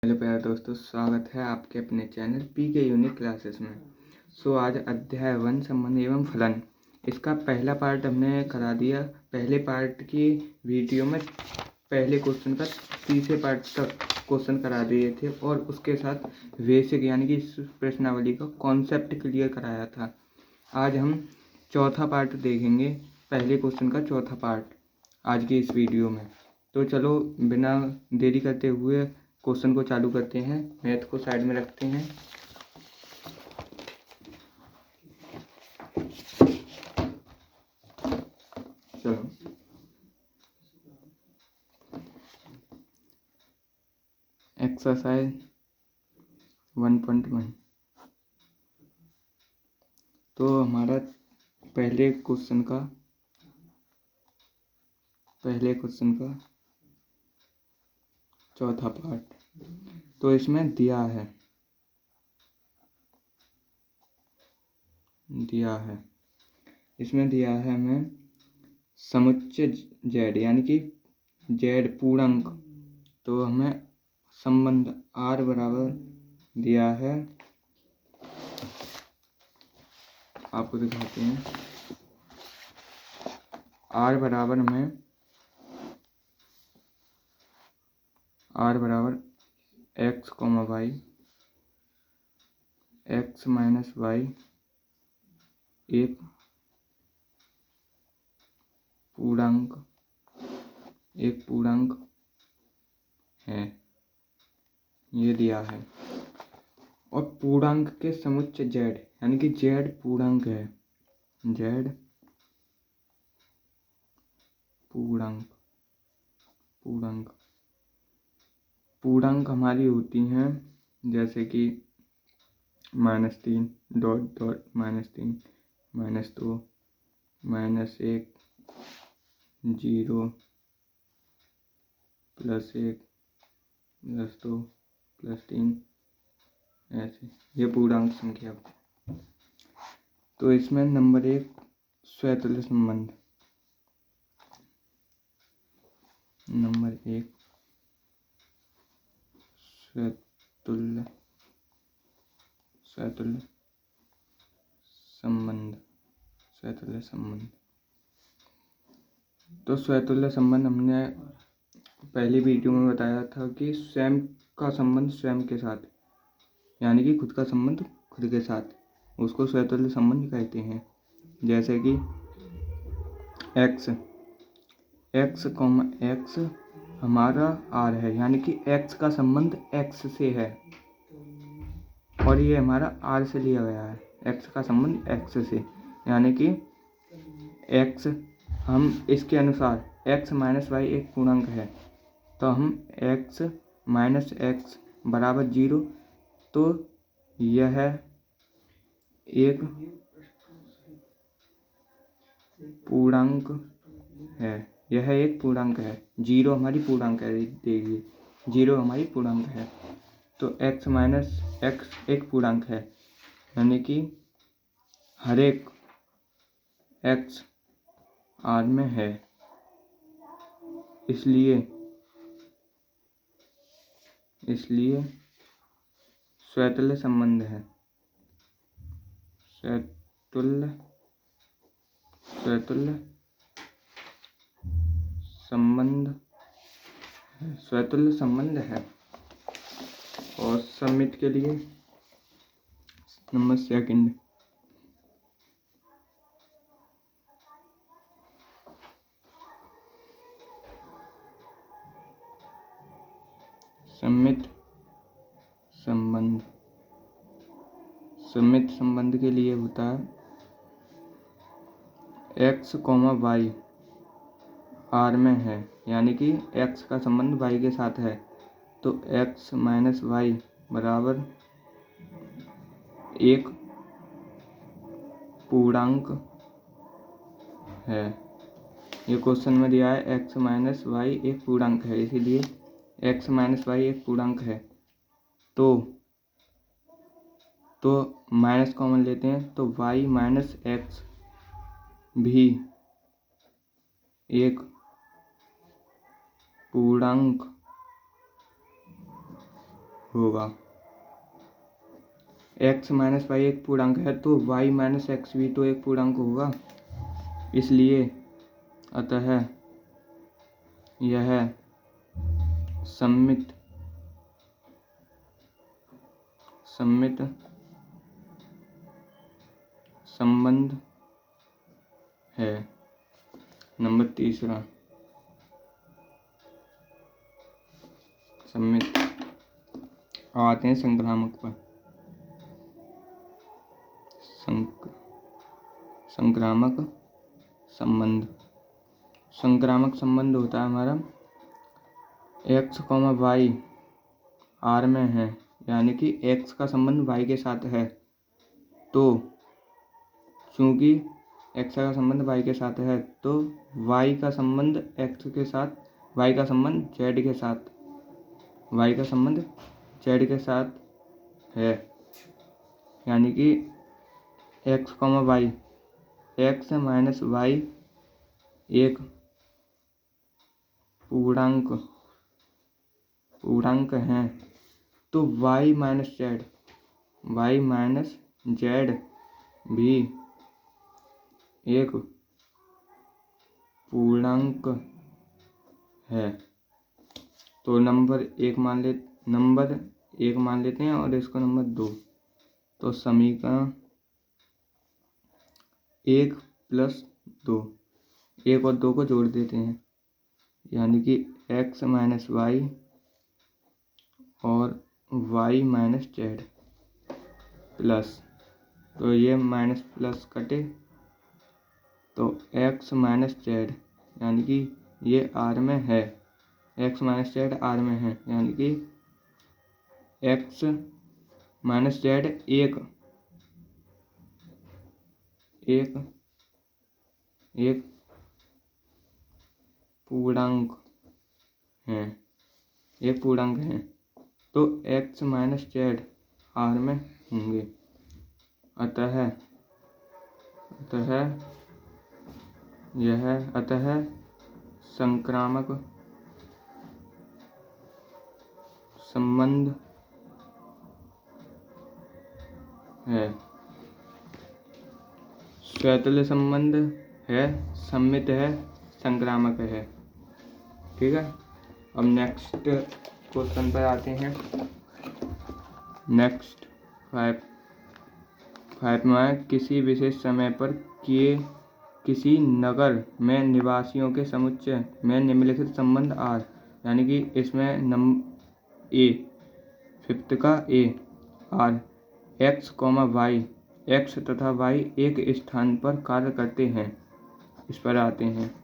Hello प्यारे दोस्तों, स्वागत है आपके अपने चैनल पीके यूनिक क्लासेस में। आज अध्याय 1 संबंध एवं फलन, इसका पहला पार्ट हमने करा दिया। पहले पार्ट की वीडियो में पहले क्वेश्चन का तीसरे पार्ट तक क्वेश्चन करा दिए थे और उसके साथ बेसिक यानी कि इस प्रश्नावली का कॉन्सेप्ट क्लियर कराया था। आज हम चौथा पार्ट देखेंगे, पहले क्वेश्चन का चौथा पार्ट आज की इस वीडियो में। तो चलो बिना देरी करते हुए क्वेश्चन को चालू करते हैं। मैथ को साइड में रखते हैं। चलो एक्सरसाइज 1.1। तो हमारा पहले क्वेश्चन का चौथा पार्ट, तो इसमें दिया है हमें समुच्चय जेड यानी कि जेड पूर्णांक। तो हमें संबंध आर बराबर दिया है, आपको दिखाते हैं। आर बराबर X comma Y, X minus Y एक पूर्णांक है, ये दिया है। और पूर्णांक के समुच्चय जेड यानी कि जेड पूर्णांक है, जेड पूर्णांक हमारी होती हैं जैसे कि -3 डॉट डॉट -3 -2 -1 0 +1 +2 +3 ऐसे ये पूर्णांक संख्या। तो इसमें नंबर 1 स्वतुल्य संबंध। नंबर 1 स्वतुल्य संबंध। तो स्वतुल्य संबंध हमने पहली वीडियो में बताया था कि स्वयं का संबंध स्वयं के साथ यानी कि खुद का संबंध खुद के साथ, उसको स्वतुल्य संबंध कहते हैं। जैसे कि x हमारा r है यानी कि x का संबंध x से है और ये हमारा r से लिया गया है। x का संबंध x से यानी कि x, हम इसके अनुसार x माइनस वाई एक पूर्णांक है, तो हम x माइनस एक्स बराबर 0, तो यह एक पूर्णांक है। 0 हमारी पूर्णांक है, देखिए 0 हमारी पूर्णांक है। तो x माइनस एक्स एक पूर्णांक है यानी कि हर एक x R में है, इसलिए स्वतुल्य संबंध है। स्वतुल्य संबंध है। और समित के लिए नंबर 2 समित संबंध के लिए होता है x, y R में है यानी कि x का संबंध y के साथ है, तो x माइनस वाई बराबर एक पूर्णांक है। ये क्वेश्चन में दिया है x माइनस वाई एक पूर्णांक है, इसीलिए x माइनस वाई एक पूर्णांक है। तो माइनस कॉमन लेते हैं, तो y माइनस एक्स भी एक पूर्णांक होगा। x माइनस वाई एक पूर्णांक है तो y माइनस एक्स भी तो एक पूर्णांक होगा, इसलिए अतः यह सममित संबंध है। नंबर तीसरा सममित। आते हैं संक्रामक पर। संक्रामक संबंध। संक्रामक संबंध होता है हमारा x, y r में है, यानी कि x का संबंध y के साथ है, तो चूंकि x का संबंध y के साथ है तो y का संबंध x के साथ, y का संबंध z के साथ, y का संबंध z के साथ है, यानी कि x, y, x minus Y एक पूर्णांक हैं तो y माइनस z भी एक पूर्णांक है। तो नंबर एक मान लेते हैं और इसको नंबर 2। तो समीकरण 1 प्लस 2, 1 और 2 को जोड़ देते हैं, यानी कि x माइनस वाई और y माइनस जेड प्लस, तो ये माइनस प्लस कटे तो x माइनस जेड, यानी कि ये r में है, x माइनस जेड r में है, यानी कि x माइनस जेड एक पूर्णांक है, तो x माइनस जेड r में होंगे। अतः संक्रामक संबंध है, स्वतुल्य संबंध है, सममित है, संक्रामक है। ठीक है, अब नेक्स्ट क्वेश्चन पर आते हैं। नेक्स्ट 5 में किसी विशेष समय पर किए किसी नगर में निवासियों के समुच्चय में निम्नलिखित संबंध R, यानी कि इसमें फिफ्थ का A R x, y, x तथा y एक स्थान पर कार्य करते हैं। इस पर आते हैं।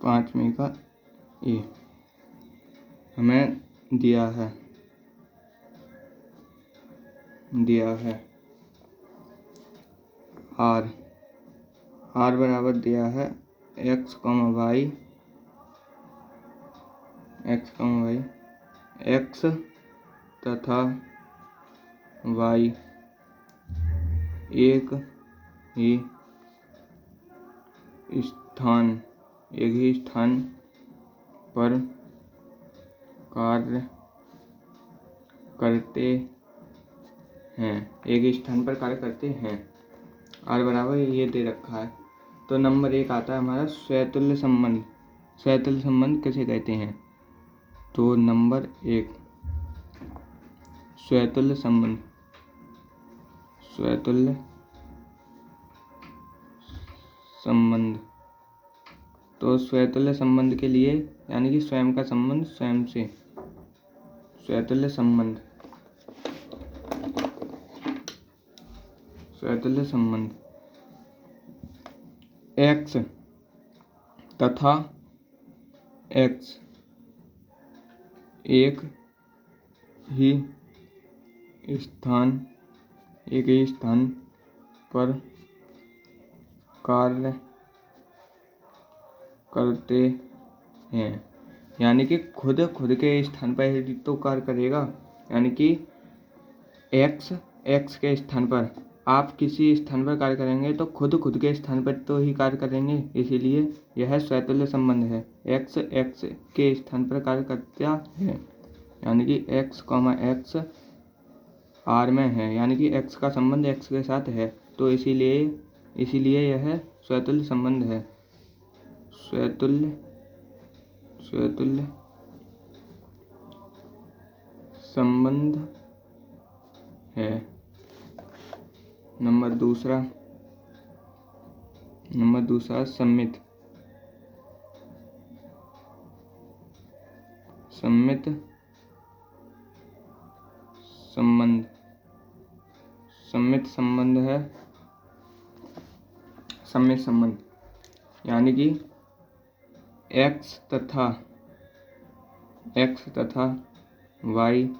पांचवें का ए हमें दिया है R बराबर दिया है x, y, x तथा y एक ही स्थान पर कार्य करते हैं। R बराबर ये दे रखा है। तो नंबर 1 आता है हमारा स्वतुल्य संबंध। स्वतुल्य संबंध किसे कहते हैं? तो नंबर 1 स्वतुल्य संबंध। तो स्वतुल्य संबंध के लिए, यानी कि स्वयं का संबंध स्वयं से, स्वतुल्य संबंध x तथा x एक ही स्थान पर कार्य करते हैं, यानी कि खुद के स्थान पर ही तो कार्य करेगा, यानी कि x एक्स के स्थान पर आप किसी स्थान पर कार्य करेंगे तो खुद के स्थान पर तो ही कार्य करेंगे, इसीलिए यह स्वतुल्य संबंध है। एक्स एक्स के स्थान पर कार्य करता है, यानी कि एक्स कॉमा एक्स आर में है, यानी कि एक्स का संबंध एक्स के साथ है, तो इसीलिए यह स्वतुल्य संबंध है। स्वतुल्य संबंध है। नंबर दूसरा सम्मित संबंध है। सम्मित संबंध यानी कि एक्स तथा वाई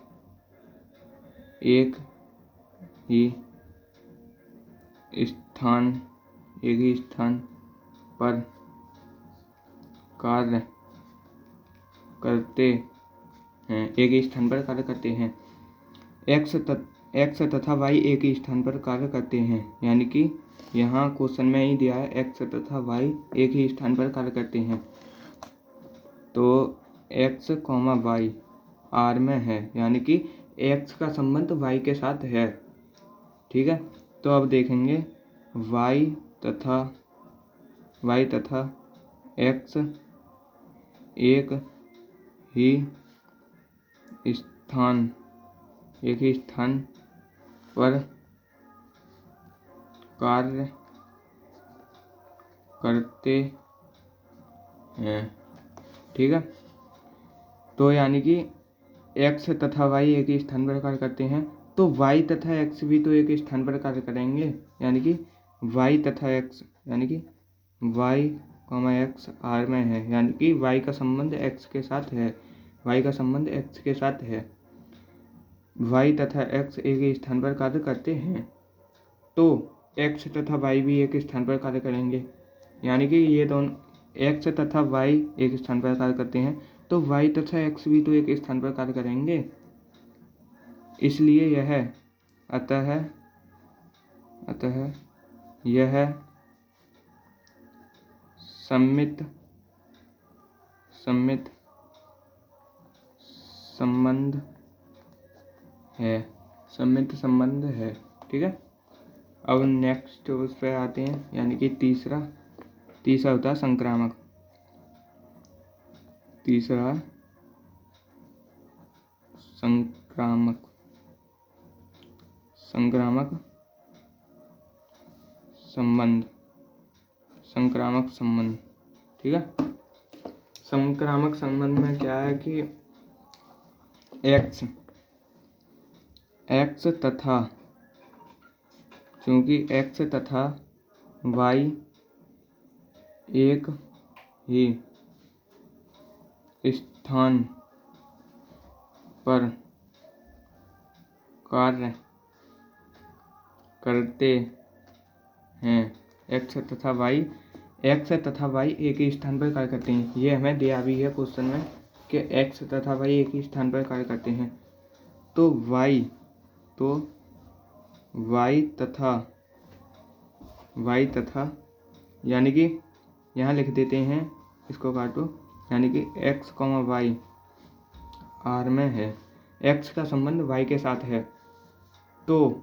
एक ही स्थान पर कार्य करते हैं। एक्स तथा वाई एक ही स्थान पर कार्य करते हैं, यानी कि यहाँ क्वेश्चन में ही दिया है एक्स तथा वाई एक ही स्थान पर कार्य करते हैं, तो एक्स कॉमा वाई आर में है, यानी कि एक्स का संबंध वाई के साथ है। ठीक है, तो अब देखेंगे वाई तथा एक्स एक ही स्थान पर कार्य करते हैं। ठीक है, तो यानी कि एक्स तथा वाई एक ही स्थान पर कार्य करते हैं, तो वाई तथा एक्स भी तो एक स्थान पर कार्य करेंगे, यानी कि वाई तथा एक्स, यानी कि वाई कॉमा एक्स आर में है, यानी कि वाई का संबंध एक्स के साथ है। वाई तथा एक्स एक ही स्थान पर कार्य करते हैं, तो एक्स तथा वाई भी एक स्थान पर कार्य करेंगे, यानी कि ये दोनों एक्स तथा वाई एक स्थान पर कार्य करते हैं, तो वाई तथा एक्स भी तो एक स्थान पर कार्य करेंगे, इसलिए यह अतः यह सम्मित संबंध है। ठीक है, अब नेक्स्ट उस पर आते हैं, यानी कि तीसरा होता है संक्रामक संबंध। ठीक है, संक्रामक संबंध में क्या है कि चूंकि एक्स तथा वाई एक ही स्थान पर कार्य करते हैं। एक्स तथा वाई एक ही स्थान पर कार्य करते हैं, ये हमें दिया भी है क्वेश्चन में कि एक्स तथा वाई एक ही स्थान पर कार्य करते हैं, तो वाई तथा यानी कि यहाँ लिख देते हैं, इसको काटो, यानी कि एक्स कॉमा वाई आर में है, एक्स का संबंध वाई के साथ है, तो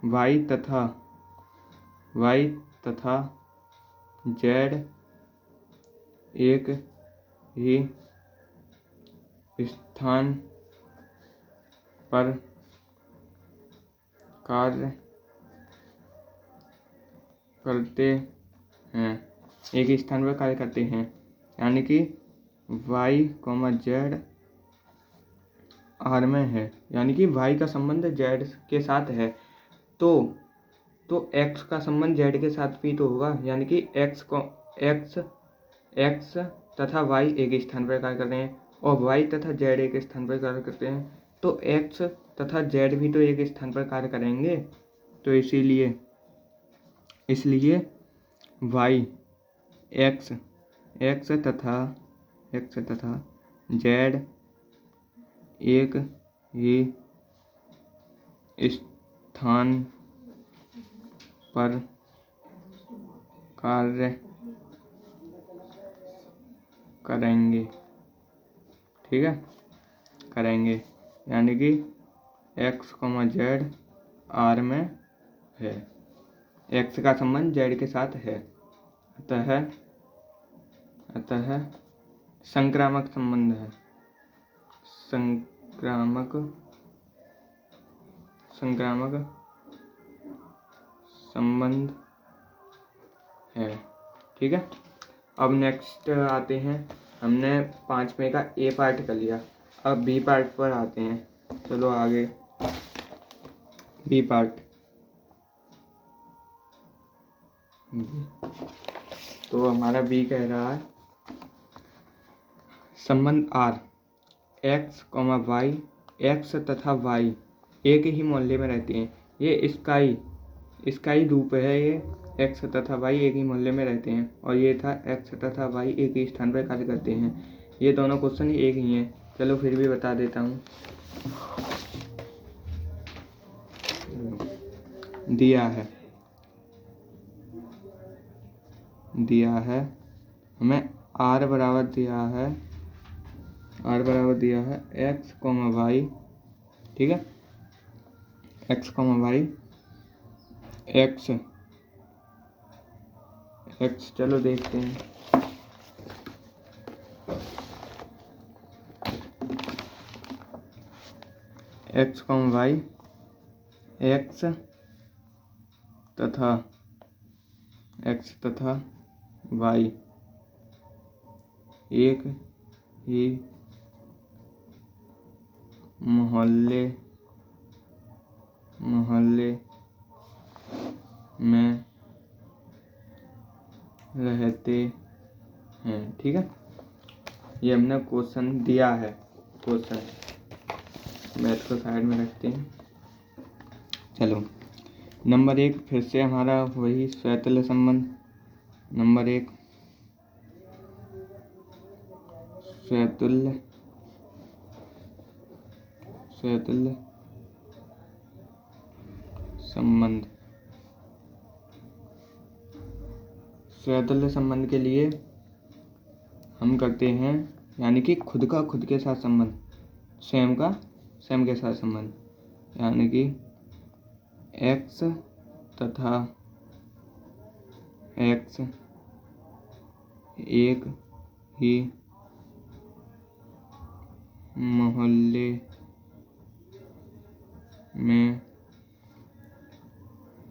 वाई तथा जेड एक ही स्थान पर कार्य करते हैं, एक ही स्थान पर कार्य करते हैं, यानी कि वाई कॉमा जेड आर में है, यानी कि वाई का संबंध जेड के साथ है, तो एक्स का संबंध जेड के साथ भी तो होगा, यानी कि एक्स तथा वाई एक स्थान पर कार्य कर रहे हैं और वाई तथा जेड एक स्थान पर कार्य करते हैं, तो एक्स तथा जेड भी तो एक स्थान पर कार्य करेंगे, तो इसलिए वाई एक्स तथा जेड एक ही स्थान पर कार्य करेंगे। ठीक है, करेंगे यानी कि x, z R में है, x का संबंध z के साथ है, अतः संक्रामक संबंध है, संक्रामक संबंध है। ठीक है, अब नेक्स्ट आते हैं, हमने 5वें का ए पार्ट कर लिया, अब बी पार्ट पर आते हैं। चलो आगे बी पार्ट। तो हमारा बी कह रहा है संबंध आर x, y, x तथा y एक ही मोहल्ले में रहते हैं। ये स्काई रूप है, ये x तथा y एक ही मोहल्ले में रहते हैं, और ये था x तथा y एक ही स्थान पर कार्य करते हैं। ये दोनों क्वेश्चन एक ही हैं, चलो फिर भी बता देता हूँ। दिया है हमें r बराबर दिया है x, y। ठीक है, x, y, x चलो देखते हैं। x, y, x तथा y एक ही मोहल्ले में रहते हैं। ठीक है, ये हमने क्वेश्चन दिया है, मैथ को साइड में रखते हैं। चलो नंबर 1 फिर से हमारा वही स्वतुल्य संबंध। नंबर 1 स्वतुल्य संबंध। स्वतुल्य संबंध के लिए हम करते हैं यानी कि खुद के साथ संबंध, स्वयं के साथ संबंध, यानी कि x तथा x एक ही मोहल्ले में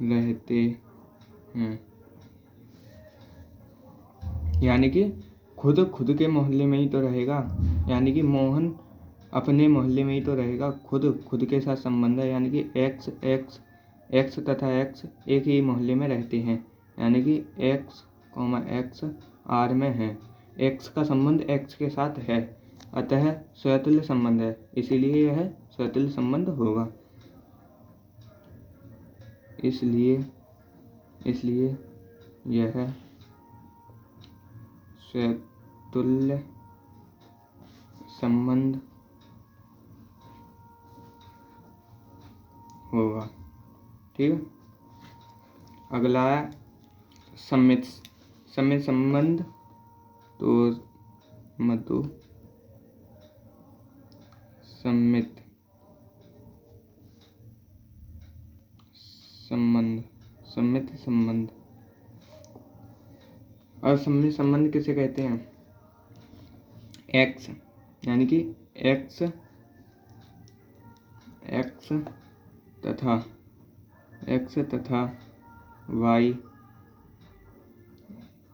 रहते हैं, यानी कि खुद के मोहल्ले में ही तो रहेगा, यानी कि मोहन अपने मोहल्ले में ही तो रहेगा। खुद के साथ संबंध है, यानी कि x तथा x एक ही मोहल्ले में रहते हैं, यानी कि x R में है। x का संबंध x के साथ है, अतः स्वतुल्य संबंध है, इसीलिए यह स्वतुल्य संबंध होगा। इसलिए यह स्वतुल्य संबंध होगा। ठीक है, अगला है सम्मित संबंध। तो मधु सम्मित संबंध। और सम्मित संबंध किसे कहते हैं? x यानी कि x तथा y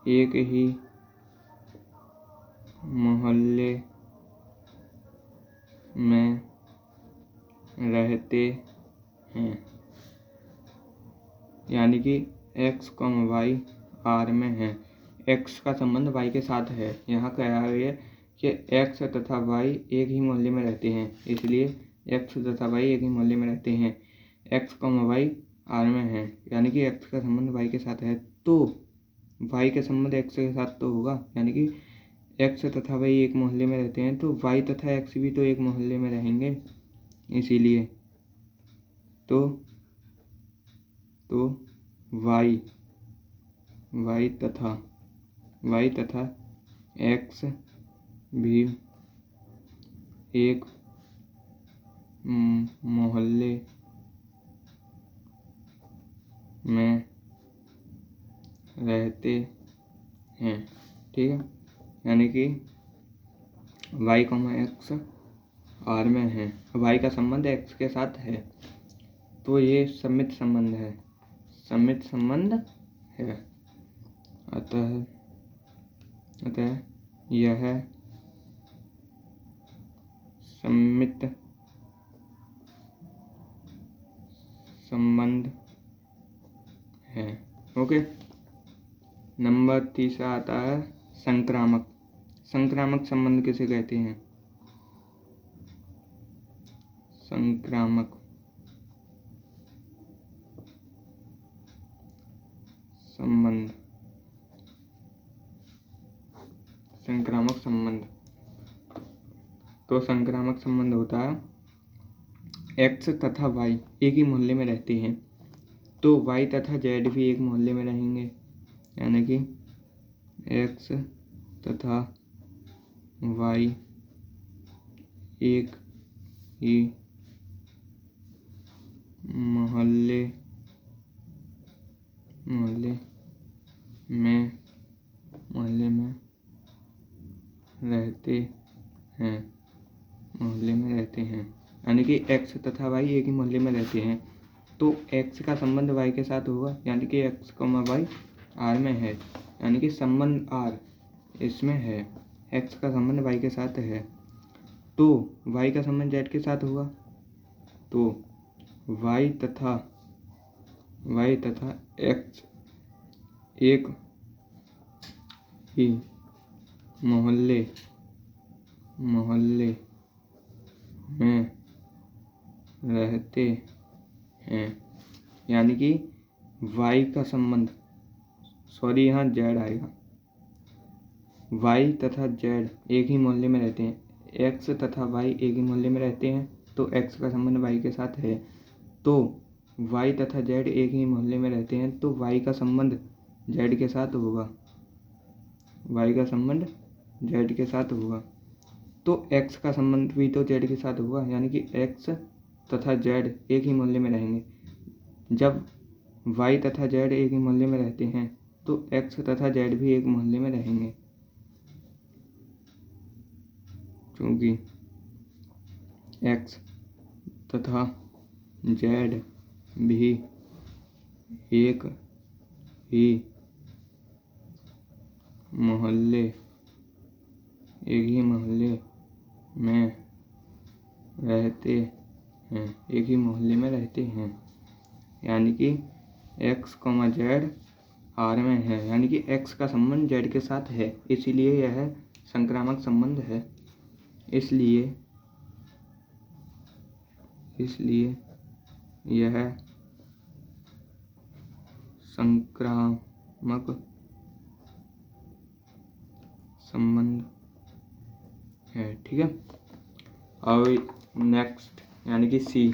एक ही मोहल्ले में रहते हैं, यानी कि x, y R में है। x का संबंध y के साथ है। यहाँ कहा है कि x तथा y एक ही मोहल्ले में रहते हैं, इसलिए x तथा y एक ही मोहल्ले में रहते हैं। x, y R में है, यानी कि x का संबंध y के साथ है, तो y का संबंध x के साथ तो होगा, यानी कि x तथा y एक मोहल्ले में रहते हैं, तो y तथा x भी तो एक मोहल्ले में रहेंगे। इसीलिए तो y तथा x भी एक मोहल्ले में रहते हैं। ठीक है, यानी कि y, x R में है, y का संबंध x के साथ है, तो ये समित संबंध है। अतः यह समित संबंध है। ओके, नंबर 3 आता है संक्रामक संबंध किसे कहते हैं? संक्रामक संबंध तो संक्रामक संबंध होता है x तथा y एक ही मोहल्ले में रहते हैं, तो y तथा z भी एक मोहल्ले में रहेंगे, यानी कि x तथा y एक ही मोहल्ले में रहते हैं, यानी कि x तथा y एक ही मोहल्ले में रहते हैं, तो x का संबंध y के साथ होगा, यानी कि x, y R में है, यानी कि संबंध R इसमें है, x का संबंध y के साथ है, तो y का संबंध z के साथ होगा, तो y तथा x एक ही मोहल्ले में रहते हैं, यानी कि y का संबंध, यहाँ z आएगा, y तथा z एक ही मोहल्ले में रहते हैं, x तथा y एक ही मोहल्ले में रहते हैं, तो x का संबंध y के साथ है, तो y तथा z एक ही मोहल्ले में रहते हैं, तो y का संबंध z के साथ होगा, तो x का संबंध भी तो z के साथ होगा, यानी कि x तथा z एक ही मोहल्ले में रहेंगे। जब y तथा z एक ही मोहल्ले में रहते हैं, तो x तथा z भी एक मोहल्ले में रहेंगे, क्योंकि x तथा z भी एक ही मोहल्ले में रहते हैं, यानी कि x, z R में है, यानी कि x का संबंध z के साथ है, इसीलिए यह संक्रामक संबंध है। इसलिए यह संक्रामक संबंध है। ठीक है, और नेक्स्ट यानी कि सी,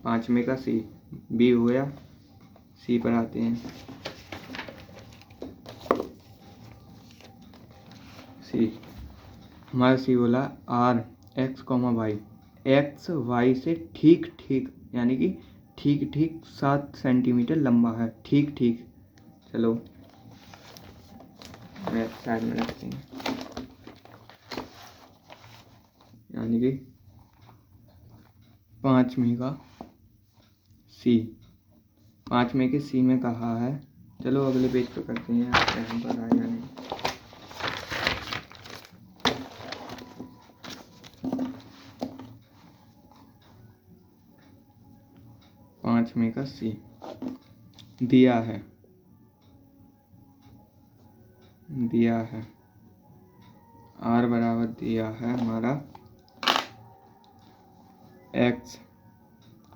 5वें का सी, बी हो गया, सी पर आते हैं। सी, हमारा सी बोला R x, y, x y से ठीक यानी कि ठीक 7 सेंटीमीटर लंबा है, ठीक। चलो मैं साइड में रखते हैं, यानी कि 5वें का सी, 5वें के सी में कहा है। चलो अगले पेज पे करते हैं, यहाँ पर आएगा नहीं। पांचवें का सी दिया है R बराबर दिया है हमारा x,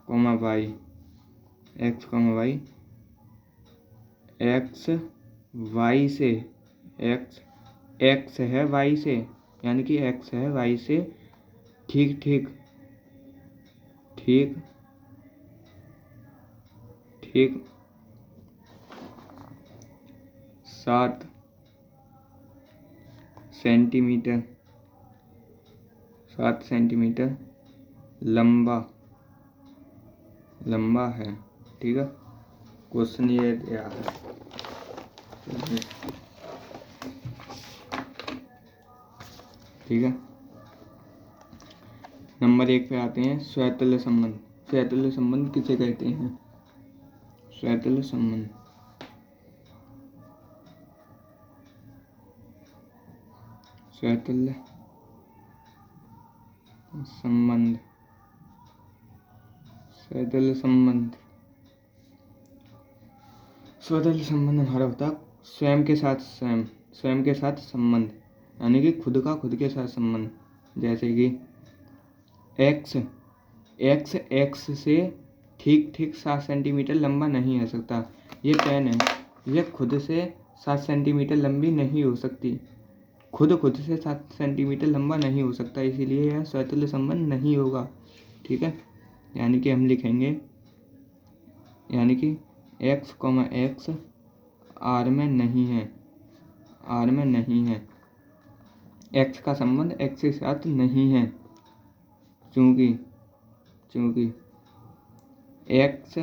y, x y से x है y से, यानी कि x है y से ठीक ठीक ठीक 7 सेंटीमीटर 7 सेंटीमीटर लंबा है। ठीक है, क्वेश्चन ये दिया है। ठीक है, नंबर 1 पे आते हैं। स्वतुल्य संबंध। स्वतुल्य संबंध किसे कहते हैं? स्वतुल्य संबंध स्वतुल्य संबंध स्वतुल्य संबंध स्वतुल्य संबंध हमारा होता है स्वयं के साथ संबंध, यानी कि खुद का खुद के साथ संबंध। जैसे कि एक्स से ठीक 7 सेंटीमीटर लंबा नहीं हो सकता। ये पेन है, ये खुद से 7 सेंटीमीटर लंबी नहीं हो सकती। खुद से 7 सेंटीमीटर लंबा नहीं हो सकता, इसीलिए यह स्वतुल्य संबंध नहीं होगा। ठीक है, यानी कि हम लिखेंगे, यानी कि x, x R में नहीं है। x का संबंध x के साथ नहीं है, क्योंकि x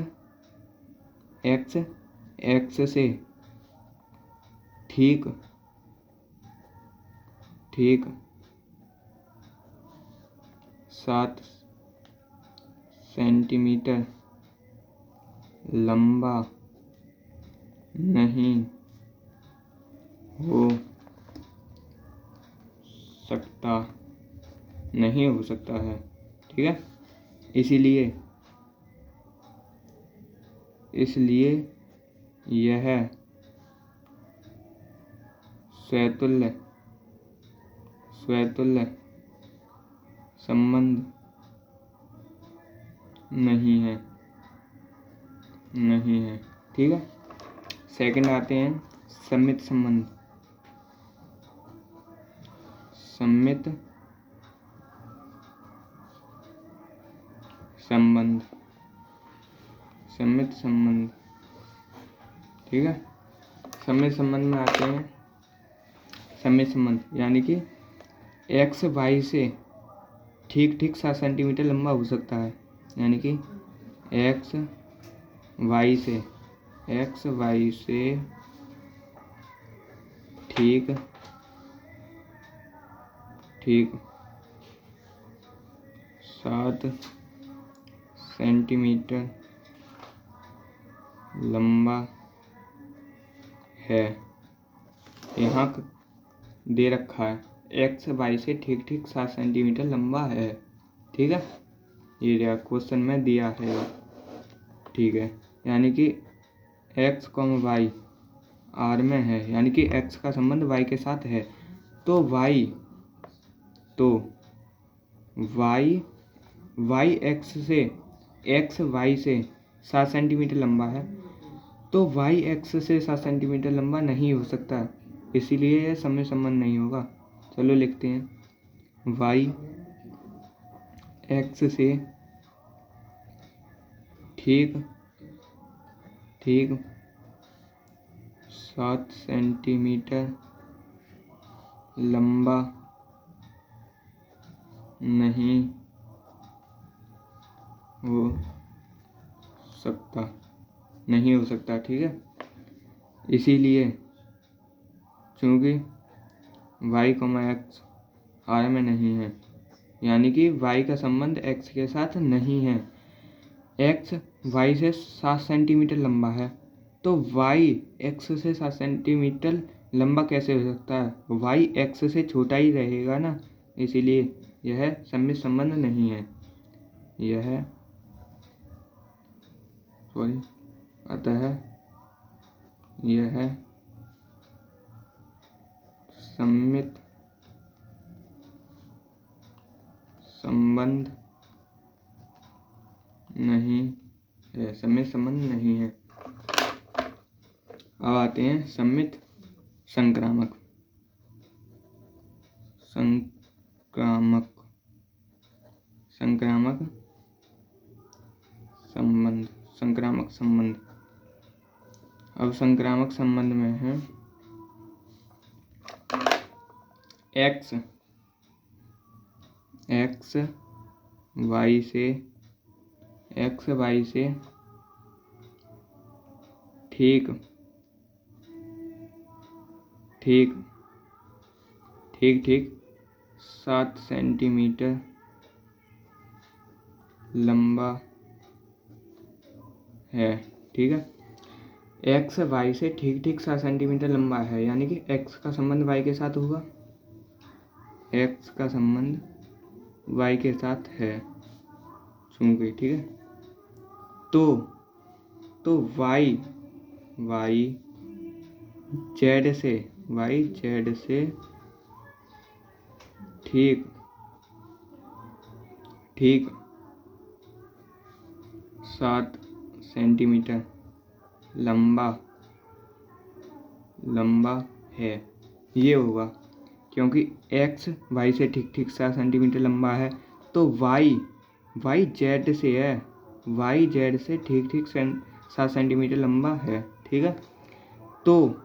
से ठीक 7 सेंटीमीटर लंबा नहीं हो सकता है। ठीक है, इसलिए यह स्वतुल्य संबंध नहीं है। ठीक है, सेकंड आते हैं सम्मित संबंध। सम्मित संबंध। ठीक है, सम्मित संबंध में आते हैं। सम्मित संबंध यानी कि x y से ठीक 7 सेंटीमीटर लंबा हो सकता है, यानी कि x y से ठीक 7 सेंटीमीटर लंबा है। यहाँ दे रखा है x y से ठीक 7 सेंटीमीटर लंबा है। ठीक है, ये क्वेश्चन में दिया है। ठीक है, यानी कि x, y R में है, यानी कि x का संबंध y के साथ है, तो y x y से 7 सेंटीमीटर लंबा है, तो y x से 7 सेंटीमीटर लंबा नहीं हो सकता, इसीलिए यह सम्मित संबंध नहीं होगा। चलो लिखते हैं, y x से ठीक 7 सेंटीमीटर लंबा नहीं हो सकता। ठीक है, इसीलिए चूँकि y, x R में नहीं है, यानी कि y का संबंध x के साथ नहीं है। x y से 7 सेंटीमीटर लंबा है, तो y x से 7 सेंटीमीटर लंबा कैसे हो सकता है? y x से छोटा ही रहेगा ना, इसीलिए यह सम्मित संबंध नहीं है। अतः यह सम्मित संबंध नहीं है। अब आते हैं सम्मित संक्रामक। संबंध, संक्रामक संबंध। अब संक्रामक संबंध में है एक्स वाई से ठीक 7 सेंटीमीटर लंबा है। ठीक है, एक्स वाई से ठीक 7 सेंटीमीटर लंबा है, यानी कि एक्स का संबंध वाई के साथ होगा, एक्स का संबंध वाई के साथ है चूंकि। ठीक है, तो वाई जेड से ठीक 7 सेंटीमीटर लंबा है। ये होगा क्योंकि एक्स वाई से ठीक 7 सेंटीमीटर लंबा है, तो वाई जेड से है, वाई जेड से ठीक 7 सेंटीमीटर लंबा है। ठीक है, तो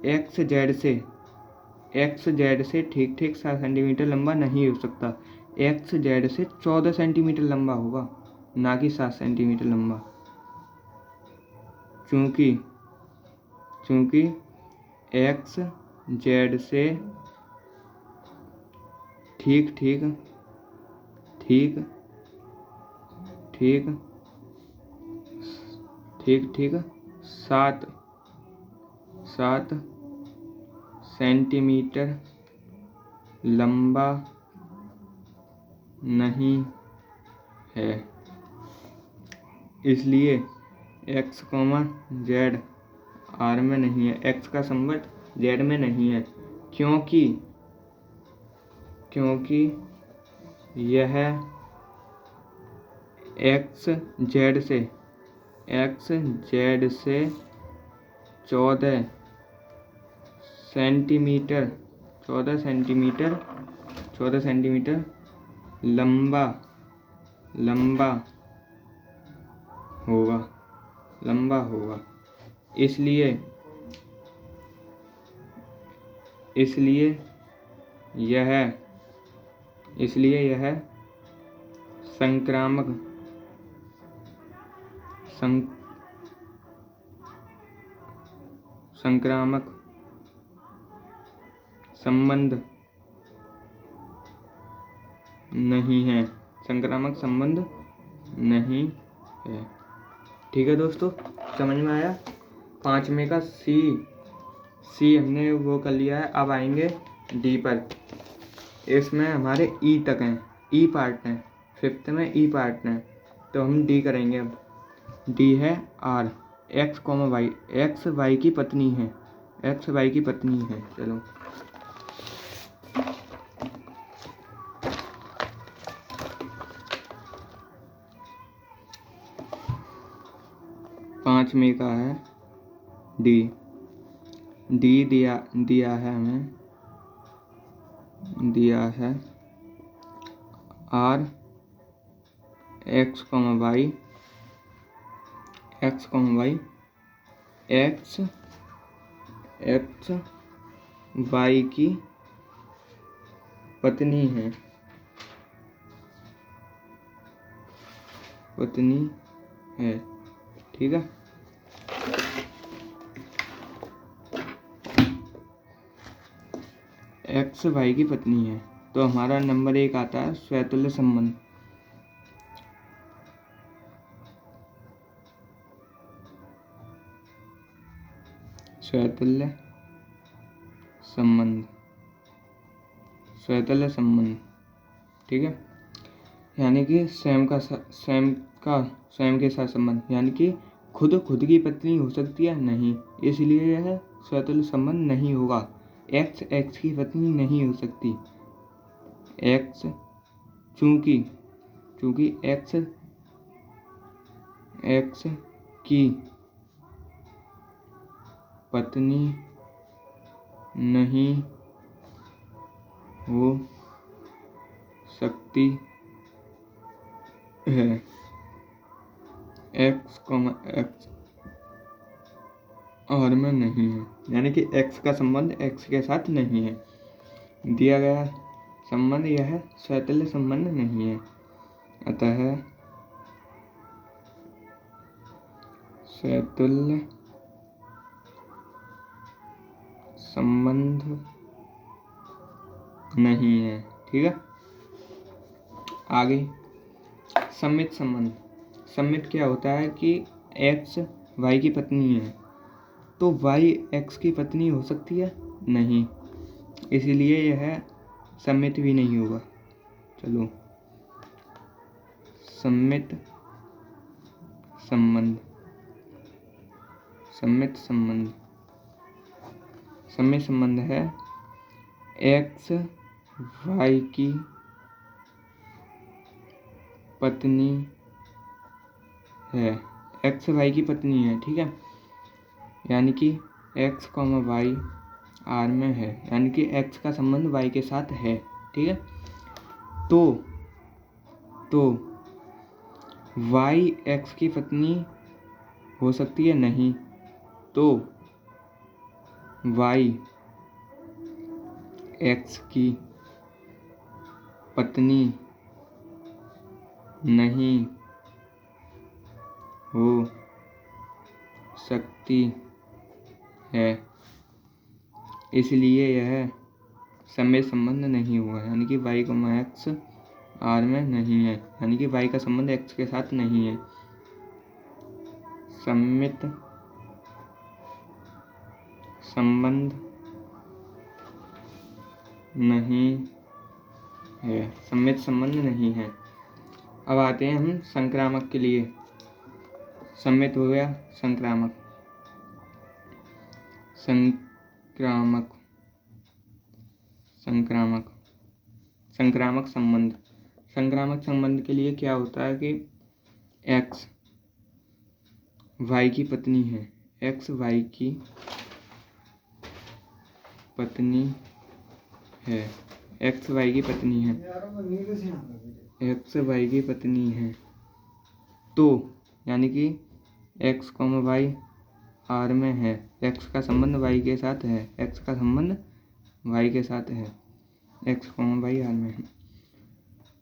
एक्स जेड से ठीक 7 सेंटीमीटर लंबा नहीं हो सकता, एक्स जेड से 14 सेंटीमीटर लंबा होगा, ना कि 7 सेंटीमीटर लंबा, चूंकि एक्स जेड से ठीक 7 सेंटीमीटर लंबा नहीं है, इसलिए एक्स जेड आर में नहीं है, एक्स का संबंध जेड में नहीं है, क्योंकि यह एक्स जेड से 14 सेंटीमीटर लंबा होगा, इसलिए यह संक्रामक संबंध नहीं है, संक्रामक संबंध नहीं है। ठीक है दोस्तों, समझ में आया। 5वें का सी हमने वो कर लिया है। अब आएंगे डी पर। इसमें हमारे ई तक हैं, ई पार्ट हैं, 5th में ई पार्ट हैं, तो हम डी करेंगे। अब डी है R, X Y, X Y की पत्नी है, चलो 5वें का है डी दिया है हमें, दिया है R X Y X Y की पत्नी है, ठीक है। एक्स वाई की पत्नी है, तो हमारा नंबर 1 आता है स्वतुल्य संबंध। स्वतुल्य संबंध, ठीक है, यानी कि स्वयं के साथ संबंध, यानी कि खुद की पत्नी हो सकती है नहीं, इसलिए यह स्वतुल्य संबंध नहीं होगा। एक्स की पत्नी नहीं हो सकती, एक्स चूंकि एक्स की पत्नी नहीं हो सकती है, एक्स कॉमा एक्स आर में नहीं है, यानी कि एक्स का संबंध एक्स के साथ नहीं है। दिया गया संबंध यह स्वतुल्य संबंध नहीं है, अतः स्वतुल्य संबंध नहीं है। ठीक है, आगे सम्मित संबंध। सम्मित क्या होता है कि एक्स वाई की पत्नी है, तो वाई एक्स की पत्नी हो सकती है? नहीं, इसीलिए यह सम्मित भी नहीं होगा। चलो, सम्मित संबंध। सम्मित संबंध, सम्मित संबंध है एक्स वाई की पत्नी है, एक्स वाई की पत्नी है। ठीक है, यानी कि एक्स कॉमा वाई आर में है, यानी कि एक्स का संबंध वाई के साथ है। ठीक है, तो वाई एक्स की पत्नी हो सकती है? नहीं, तो वाई एक्स की पत्नी नहीं हो सकती है, इसलिए यह सम्मित संबंध नहीं हुआ, यानी कि वाई को एक्स आर में नहीं है, यानी कि वाई का संबंध एक्स के साथ नहीं है। सम्मित संबंध नहीं है, सम्मित संबंध नहीं है। अब आते हैं हम संक्रामक के लिए। सम्मित हो गया, संक्रामक। संक्रामक संक्रामक संक्रामक संबंध। संक्रामक संबंध के लिए क्या होता है कि एक्स वाई की पत्नी है, एक्स वाई की पत्नी है, एक्स वाई की पत्नी है, एक्स वाई की पत्नी है, तो यानी कि एक्स कॉमा वाई आर में है, एक्स का संबंध वाई के साथ है, एक्स का संबंध वाई के साथ है, एक्स कॉमा वाई आर में है,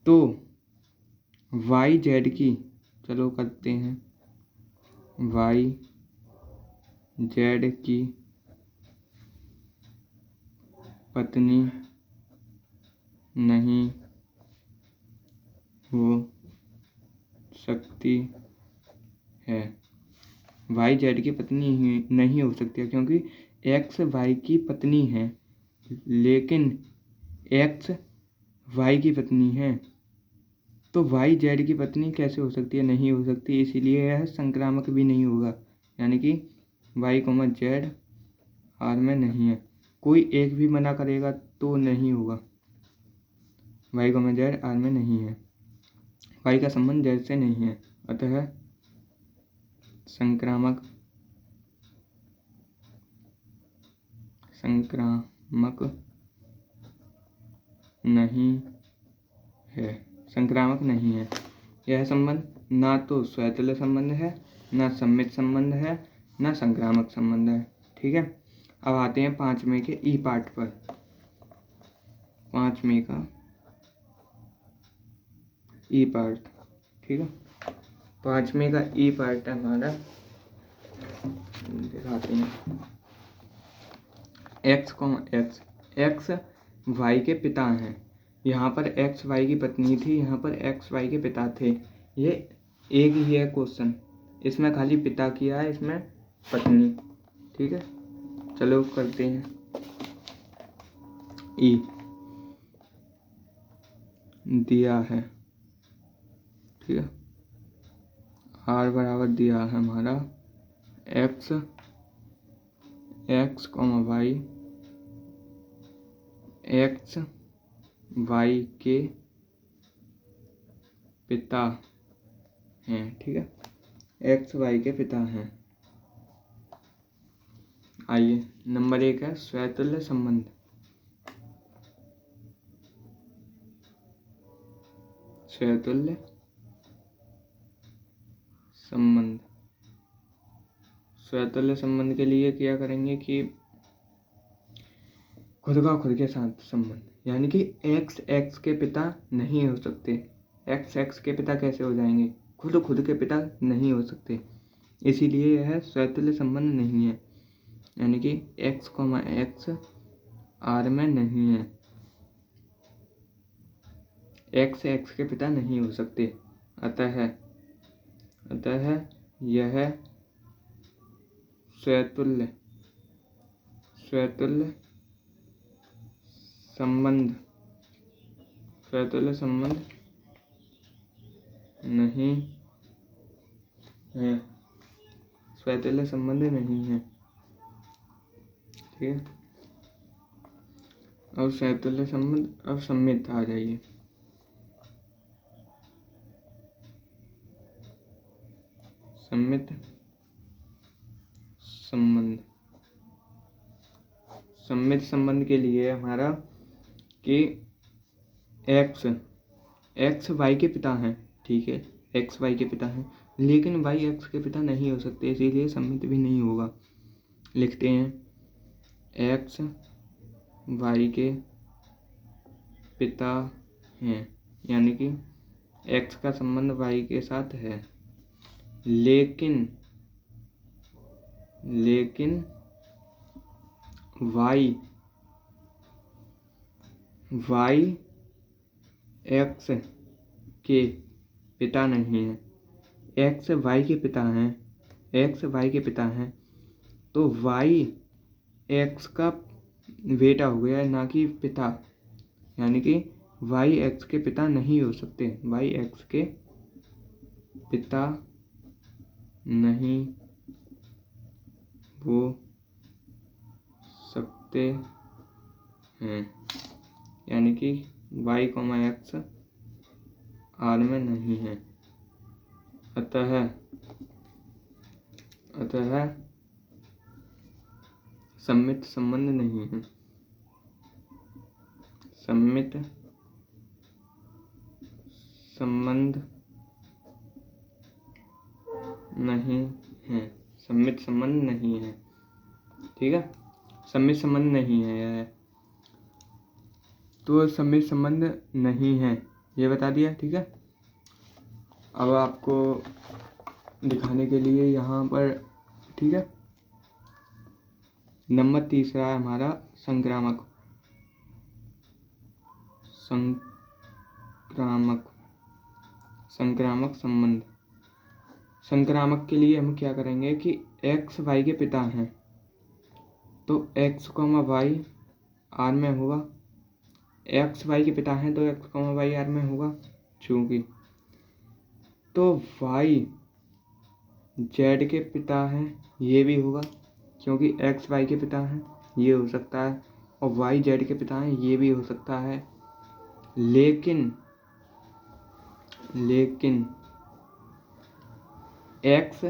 तो वाई जेड की, चलो करते हैं, वाई जेड की पत्नी नहीं हो सकती है। वाई जेड की पत्नी ही नहीं हो सकती है क्योंकि एक्स वाई की पत्नी है, लेकिन एक्स वाई की पत्नी है, तो वाई जेड की पत्नी कैसे हो सकती है? नहीं हो सकती, इसीलिए यह संक्रामक भी नहीं होगा, यानी कि वाई कोमा जेड आर में नहीं है। कोई एक भी मना करेगा तो नहीं होगा, वाई कोमा जेड आर में नहीं है, वाई का संबंध जेड से नहीं है, अतः संक्रामक नहीं है, संक्रामक नहीं है। यह संबंध ना तो स्वतुल्य संबंध है, ना सम्मित संबंध है, ना संक्रामक संबंध है। ठीक है, अब आते हैं 5वें के ई पार्ट पर। 5वें का ई पार्ट। ठीक है, 5वें का ई पार्ट है हमारा, दिखाते हैं। X comma X, X Y के पिता हैं, यहाँ पर एक्स वाई की पत्नी थी, यहाँ पर एक्स वाई के पिता थे। ये एक ही है क्वेश्चन, इसमें खाली पिता किया है, इसमें पत्नी। ठीक है, चलो करते हैं। ई दिया है, ठीक है, आर बराबर दिया है हमारा X, X comma Y, X Y के पिता हैं। ठीक है, एक्स वाई के पिता हैं। आइए, नंबर 1 है स्वतुल्य संबंध। स्वतुल्य संबंध। स्वतुल्य संबंध के लिए क्या करेंगे कि खुद का खुद के साथ संबंध, यानी कि एक्स एक्स के पिता नहीं हो सकते। एक्स एक्स के पिता कैसे हो जाएंगे? खुद खुद के पिता नहीं हो सकते, इसीलिए यह स्वतुल्य संबंध नहीं है। यानी कि एक्स कॉमा एक्स आर में नहीं है। एक्स एक्स के पिता नहीं हो सकते, अतः यह स्वतुल्य संबंध नहीं है। स्वतुल्य संबंध नहीं है, ठीक है। अब स्वतुल्य संबंध, अब सम्मित आ जाइए। सम्मित संबंध, सम्मित संबंध के लिए हमारा कि एक्स वाई के पिता हैं, ठीक है, एक्स वाई के पिता हैं, लेकिन वाई एक्स के पिता नहीं हो सकते, इसीलिए सम्मित भी नहीं होगा। लिखते हैं एक्स वाई के पिता हैं, यानी कि एक्स का संबंध वाई के साथ है, लेकिन वाई एक्स के पिता नहीं है। एक्स वाई के पिता हैं, तो वाई एक्स का बेटा हो गया, ना कि पिता, यानी कि वाई एक्स के पिता नहीं हो सकते। वाई एक्स के पिता नहीं हो सकते हैं, यानी कि वाई कॉमा एक्स आर में नहीं है, अतः सम्मित संबंध नहीं है। सम्मित संबंध नहीं है, ठीक है। सम्मित संबंध नहीं है यह, तो सम्मित संबंध नहीं है, ये बता दिया, ठीक है। अब आपको दिखाने के लिए यहाँ पर, ठीक है, नंबर 3 है हमारा संक्रामक संबंध। संक्रामक के लिए हम क्या करेंगे कि एक्स वाई के पिता हैं, तो एक्स कॉमा वाई आर में होगा। एक्स वाई के पिता हैं तो एक्स कॉमा वाई आर में होगा, चूंकि तो वाई जेड के पिता हैं, ये भी होगा, क्योंकि एक्स वाई के पिता हैं, ये हो सकता है, और वाई जेड के पिता हैं, ये भी हो सकता है। लेकिन एक्स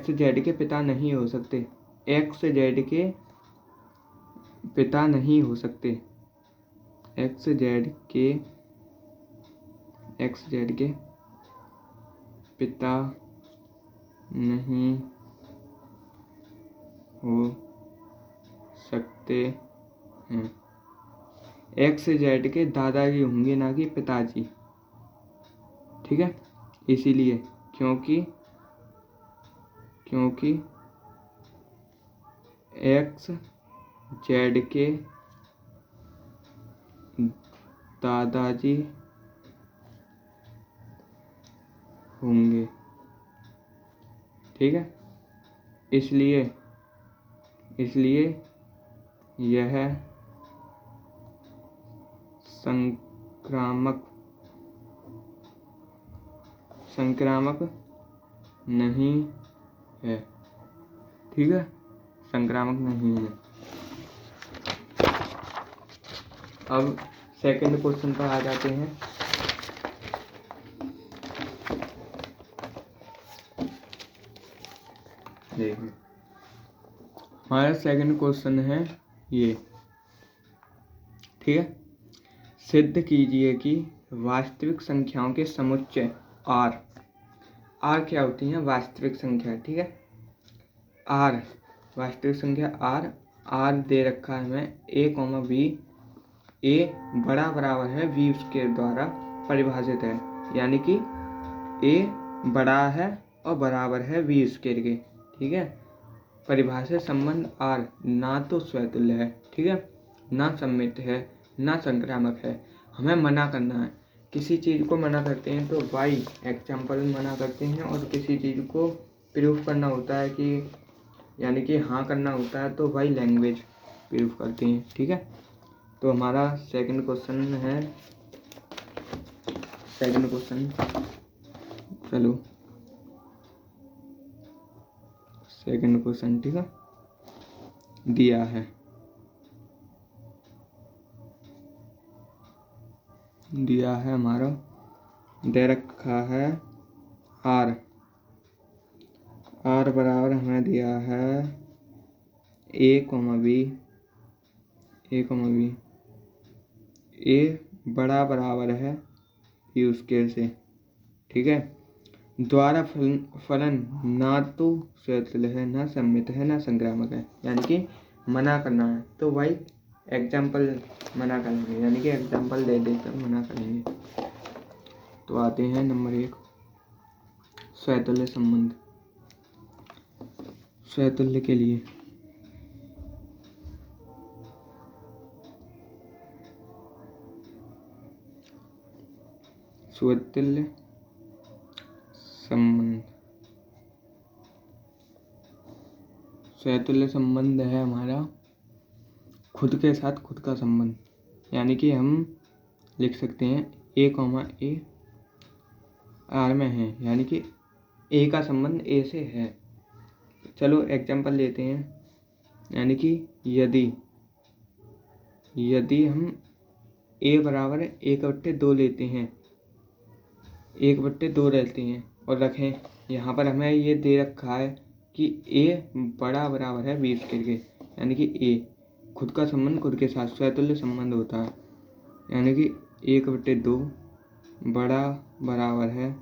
जेड के पिता नहीं हो सकते। एक्स जेड के पिता नहीं हो सकते। एक्स जेड के पिता नहीं हो सकते हैं। एक्स जेड के दादाजी होंगे, ना कि पिताजी, ठीक है। इसीलिए क्योंकि एक्स जेड के दादाजी होंगे, ठीक है। इसलिए यह संक्रामक नहीं है, ठीक है, संक्रामक नहीं है। अब सेकंड क्वेश्चन पर आ जाते हैं। देखिए हमारा सेकंड क्वेश्चन है ये, ठीक है। सिद्ध कीजिए कि वास्तविक संख्याओं के समुच्चय आर क्या होती है? वास्तविक संख्या। ठीक है, आर वास्तविक संख्या आर दे रखा है हमें a, b। ए बड़ा बराबर है v उसके द्वारा परिभाषित है, यानी कि a बड़ा है और बराबर है v स्केयर के। ठीक है, परिभाषित संबंध R ना तो स्वतुल्य है, ठीक है, ना सममित है, ना संक्रामक है। हमें मना करना है, किसी चीज़ को मना करते हैं तो वाई एग्जाम्पल मना करते हैं, और किसी चीज़ को प्रूफ करना होता है कि यानी कि हाँ करना होता है तो वाई लैंग्वेज प्रूफ करती हैं। ठीक है, तो हमारा सेकंड क्वेश्चन है, सेकंड क्वेश्चन, चलो सेकंड क्वेश्चन, ठीक है, दिया है हमारा, दे रखा है आर बराबर हमें दिया है a, b। ए बड़ा बराबर है b स्केयर से। ठीक है, द्वारा फलन ना तो स्वतुल्य है, ना सम्मित है, ना संक्रामक है, यानी कि मना करना है तो भाई एग्जाम्पल मना करेंगे, यानी कि एग्जाम्पल दे देकर मना करेंगे। तो आते हैं नंबर 1, स्वतुल्य संबंध। स्वतुल्य के लिए स्वतुल्य संबंध, स्वतुल्य संबंध है हमारा खुद के साथ खुद का संबंध, यानी कि हम लिख सकते हैं a, आर में है, यानी कि ए का संबंध ए से है। चलो एग्जाम्पल लेते हैं, यानी कि यदि हम a बराबर 1/2 लेते हैं, 1/2 रहते हैं और रखें, यहाँ पर हमें ये दे रखा है कि a बड़ा बराबर है b स्केयर के, यानी कि a खुद का संबंध खुद के साथ स्वतुल्य संबंध होता है, यानी कि 1/2 बड़ा बराबर है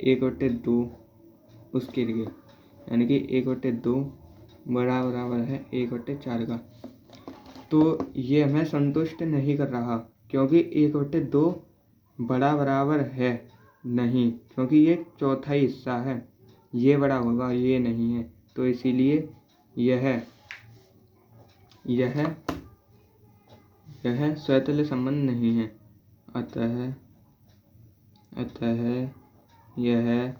1/2 उसके लिए, यानी कि 1/2 बड़ा बराबर है 1/4 का। तो ये हमें संतुष्ट नहीं कर रहा, क्योंकि 1/2 बड़ा बराबर है नहीं, क्योंकि ये चौथा हिस्सा है, ये बड़ा होगा ये नहीं है, तो इसीलिए यह स्वतुल्य संबंध नहीं है। अतः यह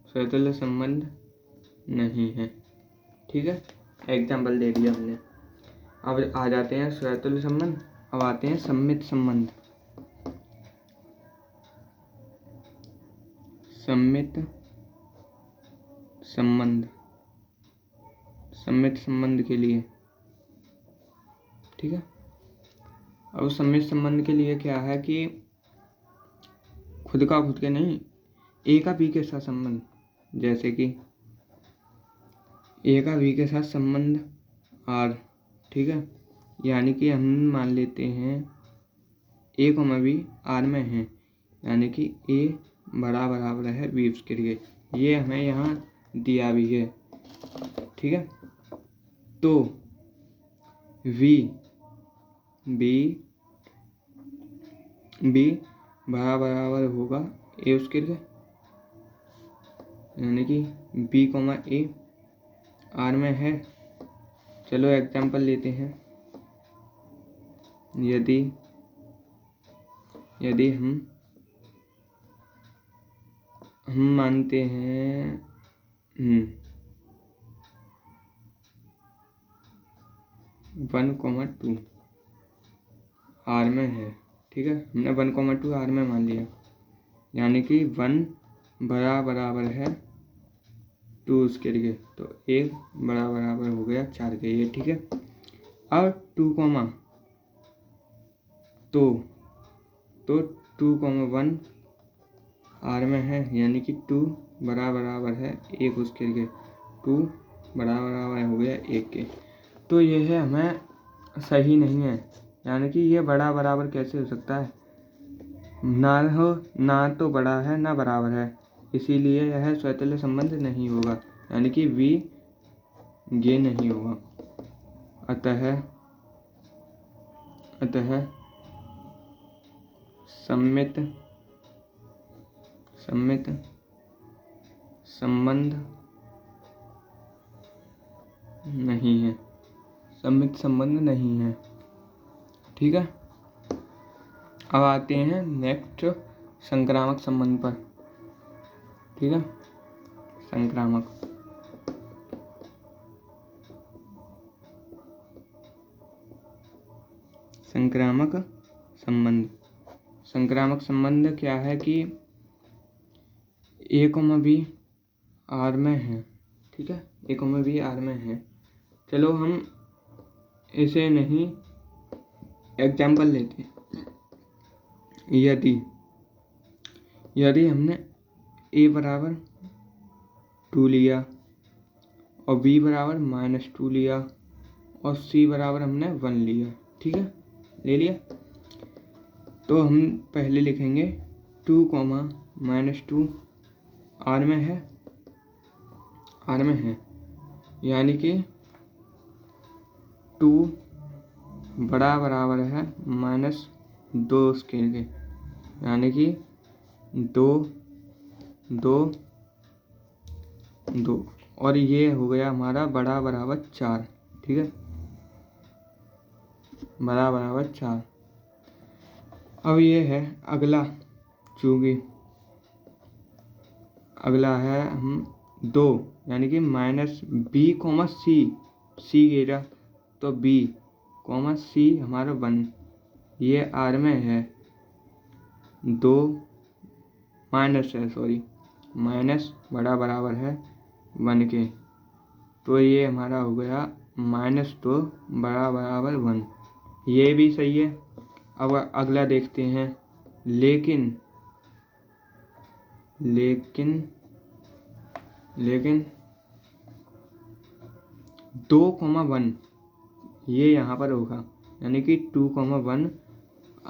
स्वतुल्य संबंध नहीं है। ठीक है, एग्जाम्पल दे दिया हमने। अब आ जाते हैं स्वतुल्य संबंध, अब आते हैं सम्मित संबंध। सम्मित संबंध के लिए, ठीक है, अब सम्मित संबंध के लिए क्या है कि खुद के नहीं, ए का बी के साथ संबंध, जैसे कि ए का बी के साथ संबंध आर। ठीक है, यानी कि हम मान लेते हैं a, b आर में है, यानी कि a बड़ा बराबर है b उसके लिए, ये हमें यहाँ दिया भी है। ठीक है, तो b बराबर होगा a उसके लिए, यानी कि b, a आर में है। चलो एग्जाम्पल लेते हैं, यदि हम मानते हैं 1,2 आर में है। ठीक है, हमने 1,2 आर में मान लिया, यानी कि 1 बराबर है 2 उसके लिए, तो 1 बराबर हो गया 4 के लिए। ठीक है, अब 2, तो 2,1 आर में है, यानी कि 2 बराबर है 1 उसके लिए, 2 बराबर हो गया 1 के। तो यह हमें सही नहीं है, यानी कि ये बड़ा बराबर कैसे हो सकता है, ना तो बड़ा है ना बराबर है, इसीलिए यह स्वतुल्य संबंध नहीं होगा, यानी कि V ये नहीं होगा। अतः सममित संबंध नहीं है, सममित संबंध नहीं है। ठीक है, अब आते हैं नेक्स्ट संक्रामक संबंध पर। ठीक है, संक्रामक संबंध। संक्रामक संबंध क्या है कि A, B R में है। ठीक है, A, B R में है। चलो हम इसे नहीं एग्जाम्पल लेते हैं। यदि हमने A बराबर 2 लिया और B बराबर -2 लिया और C बराबर हमने 1 लिया। ठीक है, ले लिया, तो हम पहले लिखेंगे 2, -2 R में है, यानी कि 2 बड़ा बराबर है -2 स्केल के, यानी कि 2 और ये हो गया हमारा बड़ा बराबर 4। ठीक है, बड़ा बराबर 4। अब ये है अगला, चूंकि अगला है हम 2, यानी कि -B, C गिरा तो B, C हमारा 1, ये R में है 2 माइनस बड़ा बराबर है 1 के, तो ये हमारा हो गया -2 बड़ा बराबर 1। ये भी सही है। अब अगला देखते हैं, लेकिन 2, 1 ये यहाँ पर होगा, यानी कि 2, 1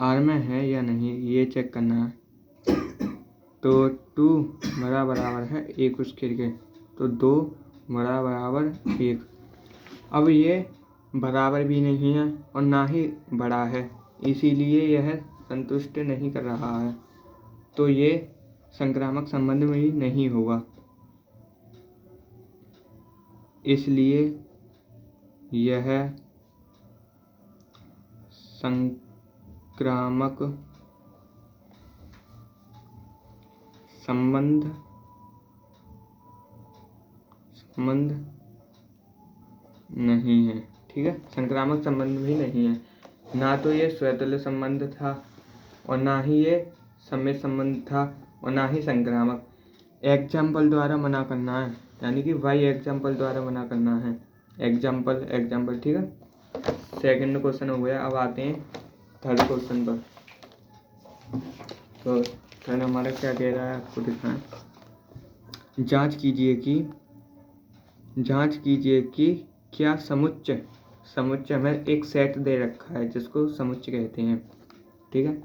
R में है या नहीं, ये चेक करना है। तो 2 बड़ा बराबर है 1 उसके के, तो 2 बड़ा बराबर 1। अब ये बराबर भी नहीं है और ना ही बड़ा है, इसीलिए यह संतुष्ट नहीं कर रहा है, तो ये संक्रामक संबंध में ही नहीं होगा, इसलिए यह संक्रामक संबंध नहीं है। ठीक है, संक्रामक संबंध भी नहीं है, ना तो ये स्वतुल्य संबंध था और ना ही ये सम्मित संबंध था और ना ही संक्रामक। एग्जाम्पल द्वारा मना करना है, यानी कि वाई एग्जाम्पल द्वारा मना करना है। एग्जाम्पल। ठीक है, सेकंड क्वेश्चन हो गया। अब आते हैं थर्ड क्वेश्चन पर। तो थर्ड हमारा क्या कह रहा है आपको दिखाएं। जांच कीजिए कि क्या समुच्चय हमें एक सेट दे रखा है जिसको समुच्चय कहते हैं। ठीक है,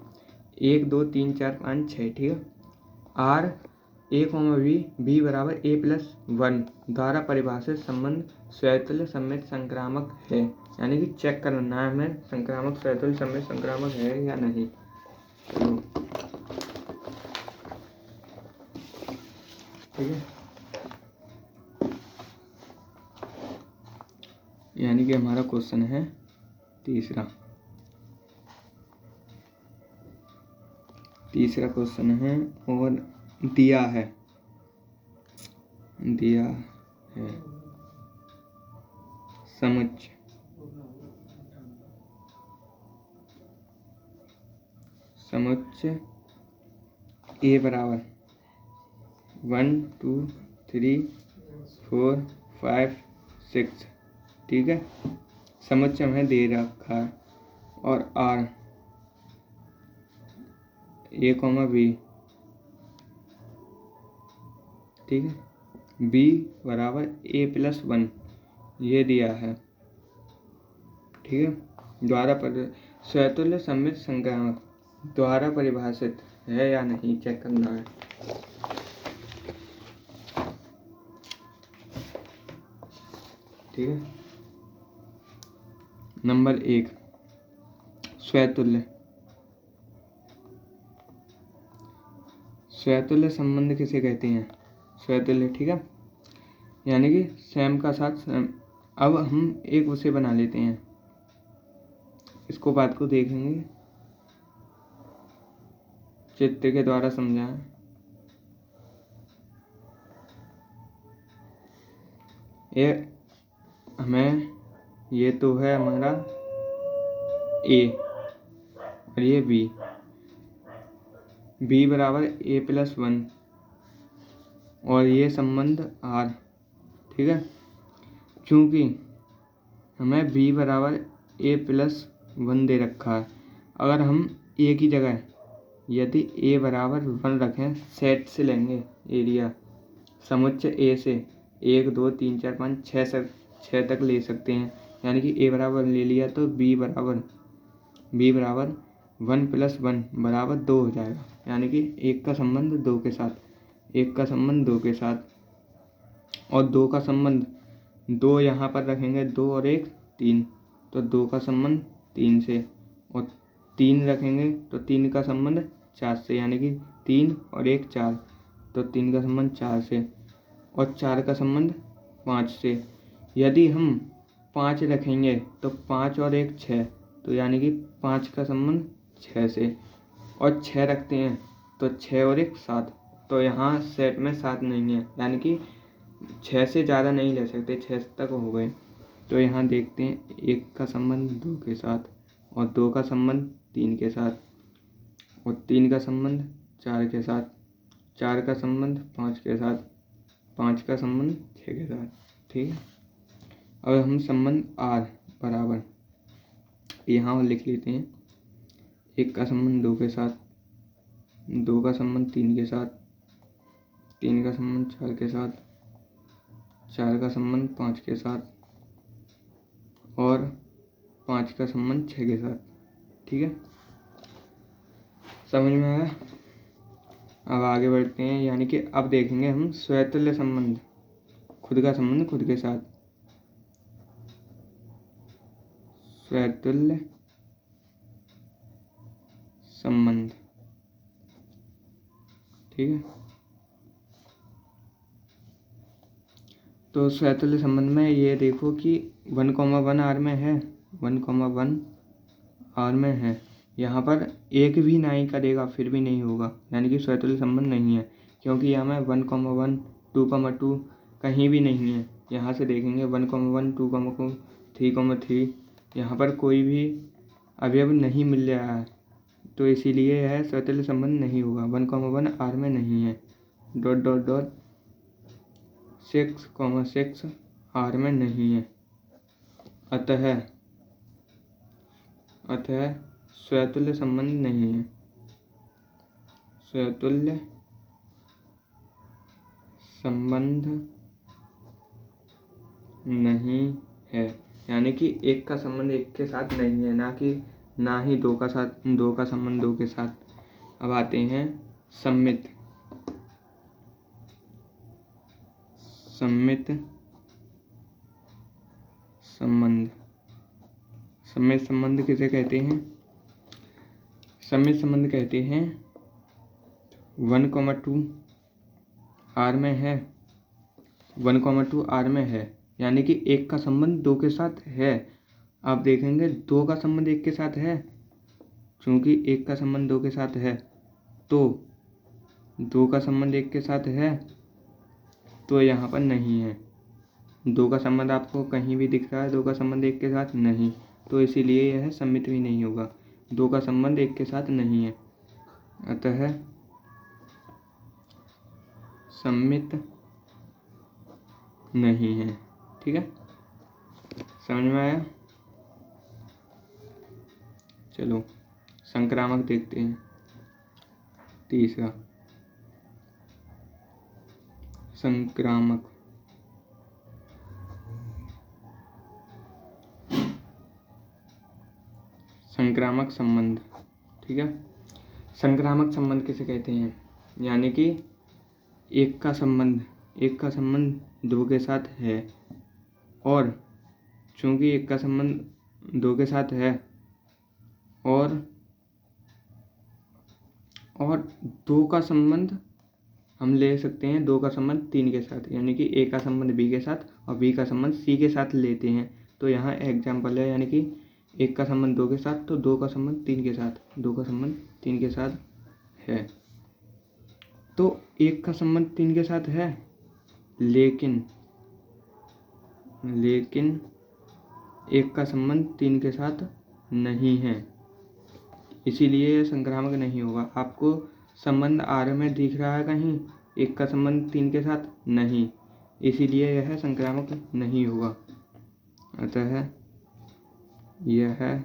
1 2 3 4 5 6। ठीक है, R A, B बराबर A+1 द्वारा परिभाषित संबंध स्वतुल्य सम्मित संक्रामक है, यानी कि चेक करना है हमें संक्रामक स्वतुल्य सम्मित संक्रामक है या नहीं। ठीक है, यानी कि हमारा क्वेश्चन है तीसरा क्वेश्चन है और दिया है समुच्चय A बराबर 1 2 3 4 5 6। ठीक है, समुच्चय हमें दे रखा है और R A, B। ठीक है, B बराबर A+1 ये दिया है। ठीक है। स्वतुल्य सममित संक्रामक द्वारा परिभाषित है या नहीं चेक करना है। ठीक है। नंबर 1 स्वतुल्य। स्वतुल्य संबंध किसे कहते हैं? स्वतुल्य, ठीक है, यानी कि स्वयं का साथ स्वयं। अब हम एक उसे बना लेते हैं, इसको बात को देखेंगे, चित्र के द्वारा समझाएं। ये तो है हमारा ए और ये बी बराबर a+1 और ये संबंध r, ठीक है। क्योंकि हमें b बराबर a+1 दे रखा है, अगर हम a की जगह यदि a बराबर 1 रखें, सेट से लेंगे एरिया समुच्चय a से 1 2 3 4 5 6 तक ले सकते हैं, यानी कि a बराबर ले लिया तो b बराबर 1+1 बराबर 2 हो जाएगा, यानी कि 1 का संबंध 2 के साथ, 1 का संबंध 2 के साथ और 2 का संबंध 2 यहाँ पर रखेंगे, 2 और 1 3, तो 2 का संबंध 3 से, और 3 रखेंगे तो 3 का संबंध 4 से, यानी कि 3 और 1 4, तो 3 का संबंध 4 से और 4 का संबंध 5 से। यदि हम 5 रखेंगे तो 5 और 1 6, तो यानी कि 5 का संबंध 6 से, और 6 रखते हैं तो 6 और 1 7, तो यहाँ सेट में 7 नहीं है, यानी कि 6 से ज़्यादा नहीं ले सकते, 6 तक हो गए। तो यहाँ देखते हैं 1 का संबंध 2 के साथ और 2 का संबंध 3 के साथ और 3 का संबंध 4 के साथ, 4 का संबंध 5 के साथ, 5 का संबंध 6 के साथ, ठीक है। अब हम संबंध r बराबर यहाँ और लिख लेते हैं, 1 का संबंध 2 के साथ, 2 का संबंध 3 के साथ, 3 का संबंध 4 के साथ, 4 का संबंध 5 के साथ और 5 का संबंध 6 के साथ, ठीक है। समझ में आया? अब आगे बढ़ते हैं, यानी कि अब देखेंगे हम स्वतुल्य संबंध, खुद का संबंध खुद के साथ, स्वतुल्य संबंध, ठीक है। तो स्वतुल्य संबंध में ये देखो कि 1,1 r में है, 1,1 r में है, यहाँ पर एक भी नहीं करेगा फिर भी नहीं होगा, यानी कि स्वतुल्य संबंध नहीं है, क्योंकि यहाँ में 1,1 2,2 कहीं भी नहीं है। यहाँ से देखेंगे 1,1 2,2 3,3 यहाँ पर कोई भी अवयव नहीं मिल रहा है, तो इसीलिए यह स्वतुल्य संबंध नहीं होगा। 1,1 r में नहीं है, ... 6,6 r में नहीं है, अतः स्वतुल्य संबंध नहीं है, स्वतुल्य संबंध नहीं है, यानी कि 1 का संबंध 1 के साथ नहीं है, ना ही 2 का संबंध 2 के साथ। अब आते हैं सम्मित संबंध। सम्मित संबंध किसे कहते हैं? सम्मित संबंध कहते हैं 1,2 r में है, 1,2 r में है, यानी कि 1 का संबंध 2 के साथ है। आप देखेंगे 2 का संबंध 1 के साथ है, क्योंकि 1 का संबंध 2 के साथ है, तो 2 का संबंध 1 के साथ है, तो यहाँ पर नहीं है। 2 का संबंध आपको कहीं भी दिख रहा है, 2 का संबंध 1 के साथ नहीं, तो इसीलिए यह सम्मित भी नहीं होगा। 2 का संबंध 1 के साथ नहीं है, अतः सम्मित नहीं है, ठीक है। समझ में आया? चलो संक्रामक देखते हैं। तीसरा संक्रामक, संक्रामक संबंध। ठीक है, संक्रामक संबंध किसे कहते हैं? यानी कि एक का संबंध दो के साथ है, और चूंकि एक का संबंध दो के साथ है और दो का संबंध हम ले सकते हैं, दो का संबंध तीन के साथ, यानी कि ए का संबंध बी के साथ और बी का संबंध सी के साथ लेते हैं। तो यहाँ एग्जाम्पल है, यानी कि एक का संबंध दो के साथ, तो दो का संबंध तीन के साथ, दो का संबंध तीन के साथ है। तो एक का संबंध तीन के साथ है, लेकिन एक का संबंध तीन के साथ नहीं है, इसीलिए यह संक्रामक नहीं होगा। आपको संबंध आर में दिख रहा है कहीं, एक का संबंध तीन के साथ नहीं, इसीलिए यह संक्रामक नहीं होगा। अतः यह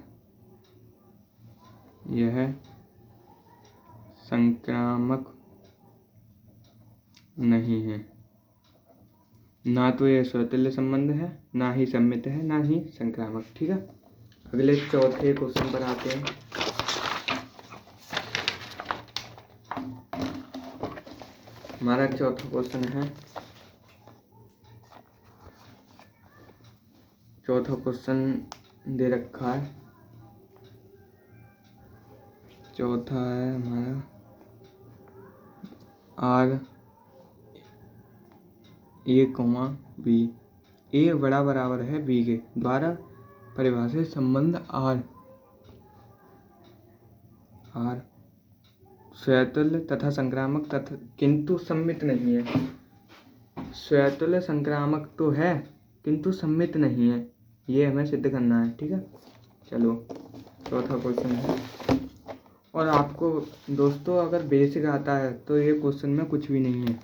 संक्रामक नहीं है। ना तो यह स्वतुल्य संबंध है, ना ही सम्मित है, ना ही संक्रामक। ठीक है, अगले चौथे क्वेश्चन पर आते हैं। हमारा चौथा क्वेश्चन है, चौथा क्वेश्चन दे रखा है, चौथा है हमारा आर ए कॉमा बी, ए बड़ा बराबर है बी के द्वारा परिभाषित संबंध आर स्वतुल्य तथा संक्रामक तथा किंतु सम्मित नहीं है। स्वतुल्य संक्रामक तो है किंतु सम्मित नहीं है, ये हमें सिद्ध करना है। ठीक है, चलो चौथा क्वेश्चन है। और आपको दोस्तों अगर बेसिक आता है तो ये क्वेश्चन में कुछ भी नहीं है।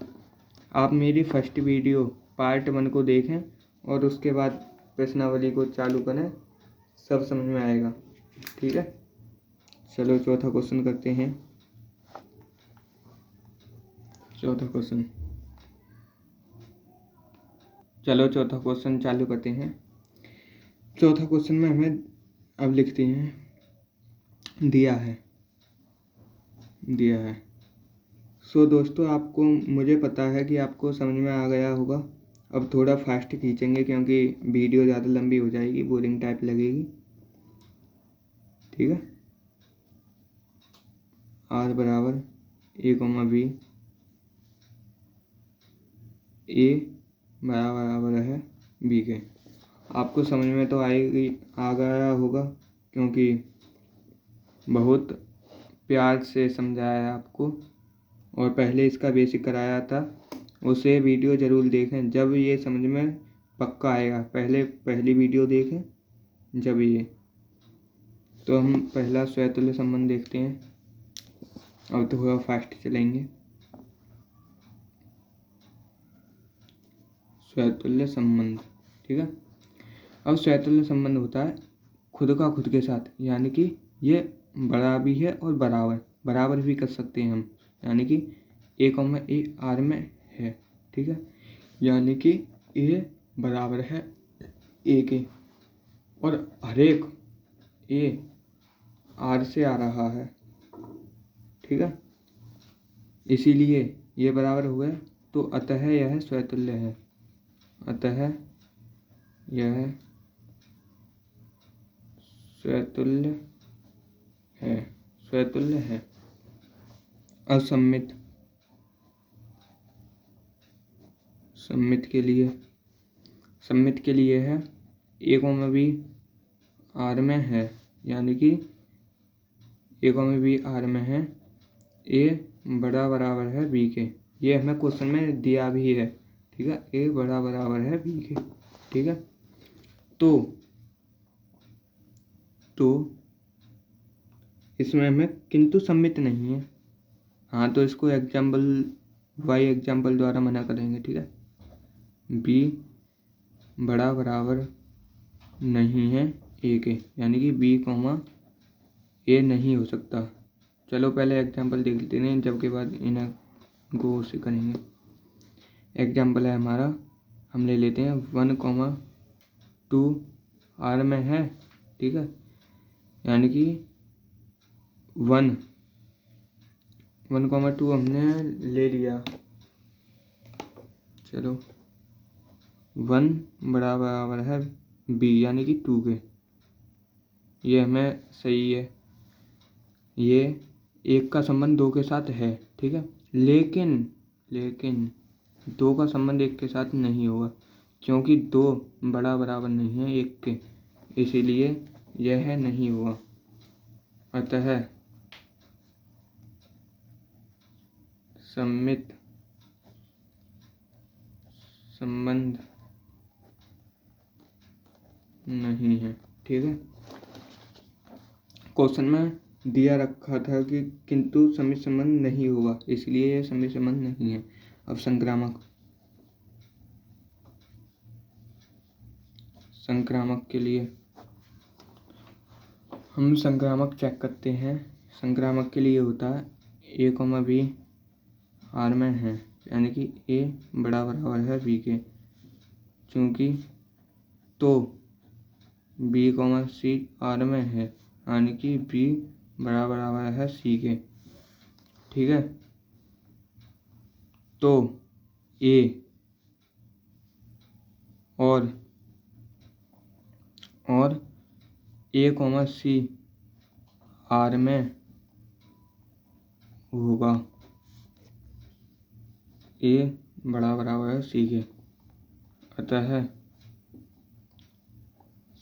आप मेरी फर्स्ट वीडियो पार्ट 1 को देखें और उसके बाद प्रश्नावली को चालू करें, सब समझ में आएगा। ठीक है, चलो चौथा क्वेश्चन करते हैं। चौथा क्वेश्चन चालू करते हैं। चौथा क्वेश्चन में हमें अब लिखते हैं दिया है। सो दोस्तों, आपको मुझे पता है कि आपको समझ में आ गया होगा। अब थोड़ा फास्ट खींचेंगे क्योंकि वीडियो ज़्यादा लंबी हो जाएगी, बोरिंग टाइप लगेगी। ठीक है, आर बराबर ए कॉमा बी, ए बराबर है बी के। आपको समझ में तो आ गया होगा क्योंकि बहुत प्यार से समझाया है आपको, और पहले इसका बेसिक कराया था, उसे वीडियो ज़रूर देखें जब ये समझ में पक्का आएगा। पहली वीडियो देखें जब ये। तो हम पहला स्वतुल्य संबंध देखते हैं। अब तो थोड़ा फास्ट चलेंगे। स्वतुल्य संबंध, ठीक है। अब स्वतुल्य संबंध होता है खुद का खुद के साथ, यानी कि ये बड़ा भी है और बराबर भी कर सकते हैं हम, यानी कि ए कॉमा ए आर में है। ठीक है, यानी कि ए बराबर है ए के, और हर एक ए आर से आ रहा है। ठीक है, इसीलिए ये बराबर हुए, तो अतः यह स्वतुल्य है। अतः यह स्वतुल्य है। असम्मित सम्मित के लिए है ए कॉमा बी आर में है, यानी कि ए कॉमा बी आर में है, ए बड़ा बराबर है बी के। ये हमें क्वेश्चन में दिया भी है। ठीक है, ए बड़ा बराबर है बी के। ठीक है, तो इसमें हमें किंतु सम्मित नहीं है। हाँ, तो इसको एग्जाम्पल द्वारा मना करेंगे। ठीक है, बी बड़ा बराबर नहीं है ए के, यानी कि बी कॉमा ए नहीं हो सकता। चलो पहले एग्जाम्पल देख लेते हैं, जब के बाद इन्हें गो से करेंगे। एग्जाम्पल है हमारा, हम ले लेते हैं 1,2 आर में है। ठीक है, यानी कि 1,2 हमने ले लिया। चलो 1 बराबर है b यानी कि 2 के। ये हमें सही है। ये 1 का संबंध 2 के साथ है, ठीक है। लेकिन 2 का संबंध 1 के साथ नहीं होगा, क्योंकि 2 बराबर नहीं है 1 के, इसीलिए यह नहीं हुआ। अतः सममित संबंध नहीं है, ठीक है। क्वेश्चन में दिया रखा था कि किंतु सममित संबंध नहीं हुआ, इसलिए यह सममित संबंध नहीं है। अब संक्रामक के लिए हम संक्रामक चेक करते हैं। संक्रामक के लिए होता है a, b r में है, यानी कि a बराबर है b के। चूँकि तो b, c r में है, यानी कि b बराबर है c के, ठीक है। तो a और a, c r में होगा, a बराबर है c के। अतः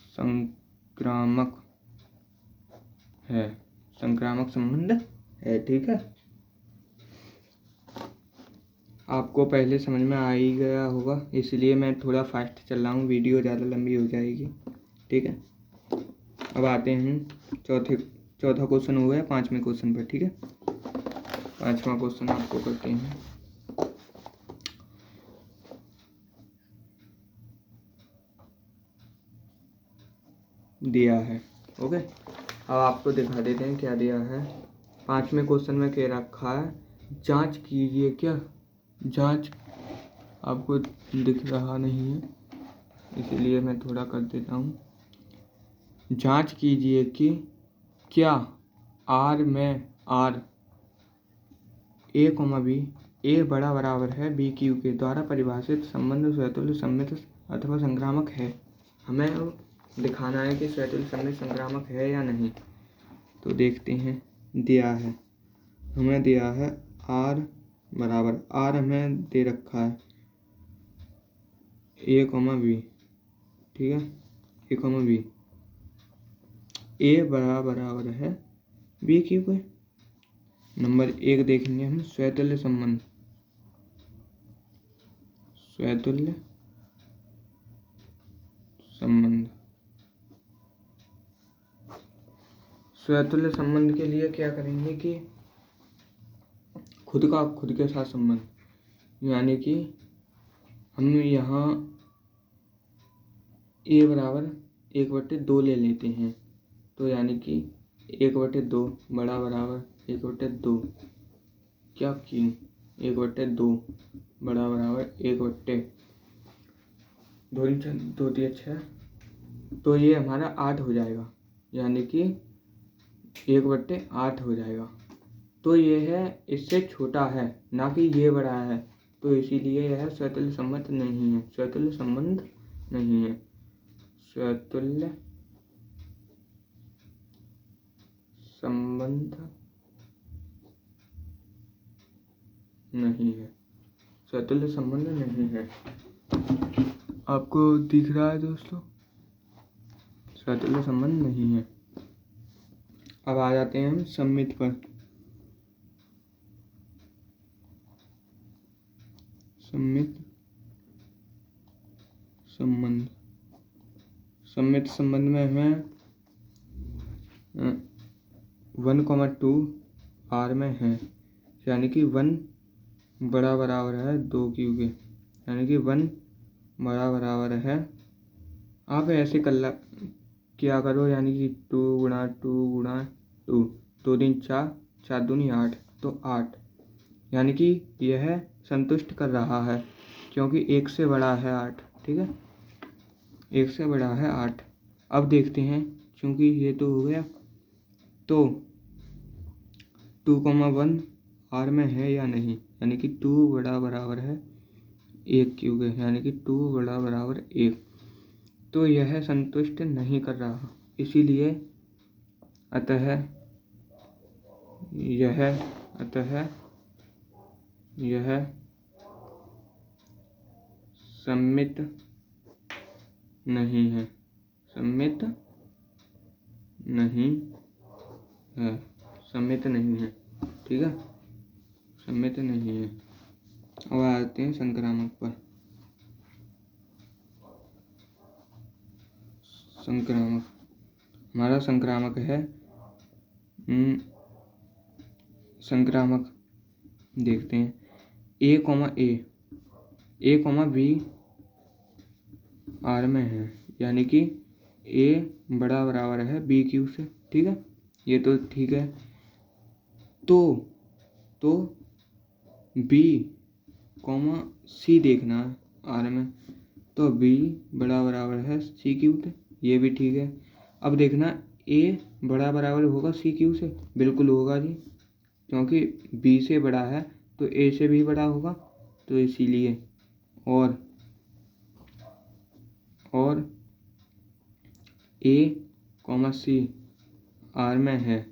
संक्रामक है, संक्रामक संबंध है, ठीक है। आपको पहले समझ में आ ही गया होगा, इसलिए मैं थोड़ा फास्ट चल रहा हूँ, वीडियो ज़्यादा लंबी हो जाएगी, ठीक है। अब आते हैं चौथा क्वेश्चन हो गया 5वें क्वेश्चन पर, ठीक है। 5वां क्वेश्चन आपको करते हैं। दिया है, ओके। अब आपको दिखा देते हैं क्या दिया है। 5वें क्वेश्चन में कह रखा है जांच कीजिए। क्या जांच आपको दिख रहा नहीं है, इसीलिए मैं थोड़ा कर देता हूँ। जांच कीजिए कि क्या r में r a, b a बराबर है b q के द्वारा परिभाषित संबंध स्वतुल्य सममित अथवा संक्रामक है। हमें दिखाना है कि स्वतुल्य सममित संक्रामक है या नहीं। तो देखते हैं। दिया है, हमें दिया है r बराबर, r हमें दे रखा है a, b, ठीक है, a, b a बराबर है b q के। नंबर 1 देखेंगे हम स्वतुल्य संबंध। स्वतुल्य संबंध के लिए क्या करेंगे कि खुद के साथ संबंध, यानी कि हम यहाँ a बराबर 1/2 ले लेते हैं। तो यानी कि 1/2 बराबर 1/2 क्या क्यों 1/2 बराबर 1/2 तो ये हमारा 8 हो जाएगा, यानी कि 1/8 हो जाएगा। तो ये है इससे छोटा है, ना कि ये बड़ा है, तो इसीलिए यह स्वतुल्य संबंध नहीं है। स्वतुल्य संबंध नहीं है, स्वतुल्य संबंध नहीं है, स्वतुल्य संबंध नहीं है। आपको दिख रहा है दोस्तों, स्वतुल्य संबंध नहीं है। अब आ जाते हैं हम सममित पर। सममित संबंध, सममित संबंध में हमें 1,2 r में है, यानी कि 1 बराबर है 2 q के, यानी कि 1 बराबर है, आप ऐसे क्या करो, यानी कि 2 गुणा 2 गुणा 2, 2 3 4, 4 दूनी 8, तो 8, यानी कि यह संतुष्ट कर रहा है, क्योंकि 1 से बड़ा है 8, ठीक है, 1 से बड़ा है 8। अब देखते हैं, क्योंकि ये तो हो गया तो 2,1 आर में है या नहीं, यानी कि 2 बड़ा बराबर है 1 क्योंकि यानी कि 2 बड़ा बराबर 1, तो यह संतुष्ट नहीं कर रहा, इसीलिए अतः यह सममित नहीं है, सममित नहीं है, ठीक है, सममित नहीं है। अब आते हैं संक्रामक पर। संक्रामक, हमारा संक्रामक है संक्रामक देखते हैं ए कॉमा बी आर में है, यानी कि ए बड़ा बराबर है बी क्यू से, ठीक है, ये तो ठीक है। तो बी कॉमा सी देखना है आर में, तो बी बड़ा बराबर है सी क्यू से, ये भी ठीक है। अब देखना ए बड़ा बराबर होगा सी क्यू से, बिल्कुल होगा जी, क्योंकि बी से बड़ा है तो ए से भी बड़ा होगा, तो इसीलिए और ए कॉमा सी आर में है,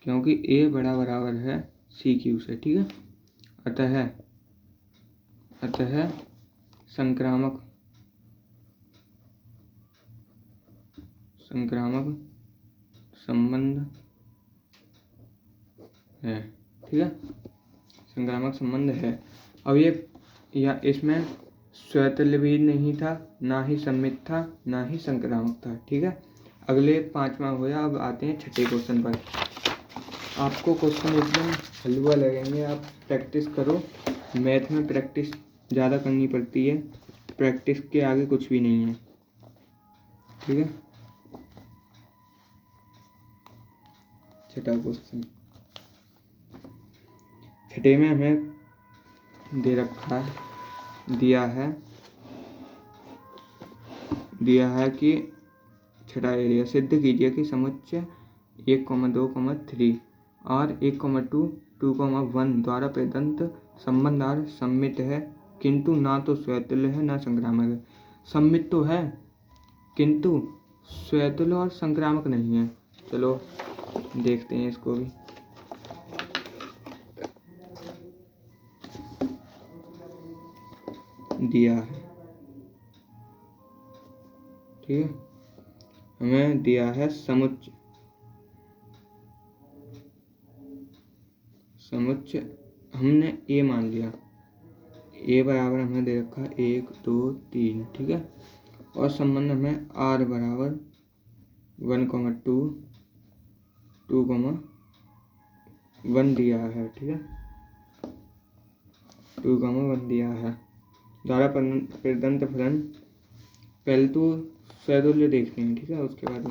क्योंकि ए बड़ा बराबर है सी क्यू से, ठीक है। अतः संक्रामक संबंध है, ठीक है, संक्रामक संबंध है। अब या इसमें स्वतुल्य भी नहीं था, ना ही सम्मित था, ना ही संक्रामक था, ठीक है। अगले 5वां होया। अब आते हैं छठे क्वेश्चन पर। आपको क्वेश्चन एकदम हलवा लगेंगे, आप प्रैक्टिस करो, मैथ में प्रैक्टिस ज़्यादा करनी पड़ती है, प्रैक्टिस के आगे कुछ भी नहीं है, ठीक है। छठा क्वेश्चन, छठे में हमें दिया है कि छठा एरिया सिद्ध कीजिए कि समुच्चय 1,2,3 और 1,2 2,1 द्वारा प्रदत्त संबंध आर सम्मित है, किंतु ना तो स्वतुल्य है ना संक्रामक है। सम्मित तो है किंतु स्वतुल्य और संक्रामक नहीं है। चलो देखते हैं इसको भी। दिया है, ठीक है, हमें दिया है समुच्चय हमने ए मान लिया, ए बराबर हमें दे रखा 1 2 3, ठीक है, और संबंध हमें आर बराबर 1,2 2,1 दिया है, ठीक है, 2,1 दिया है। द्वारा प्रदत्त फलन, पहले तो स्वतुल्य देखते हैं, ठीक है, उसके बाद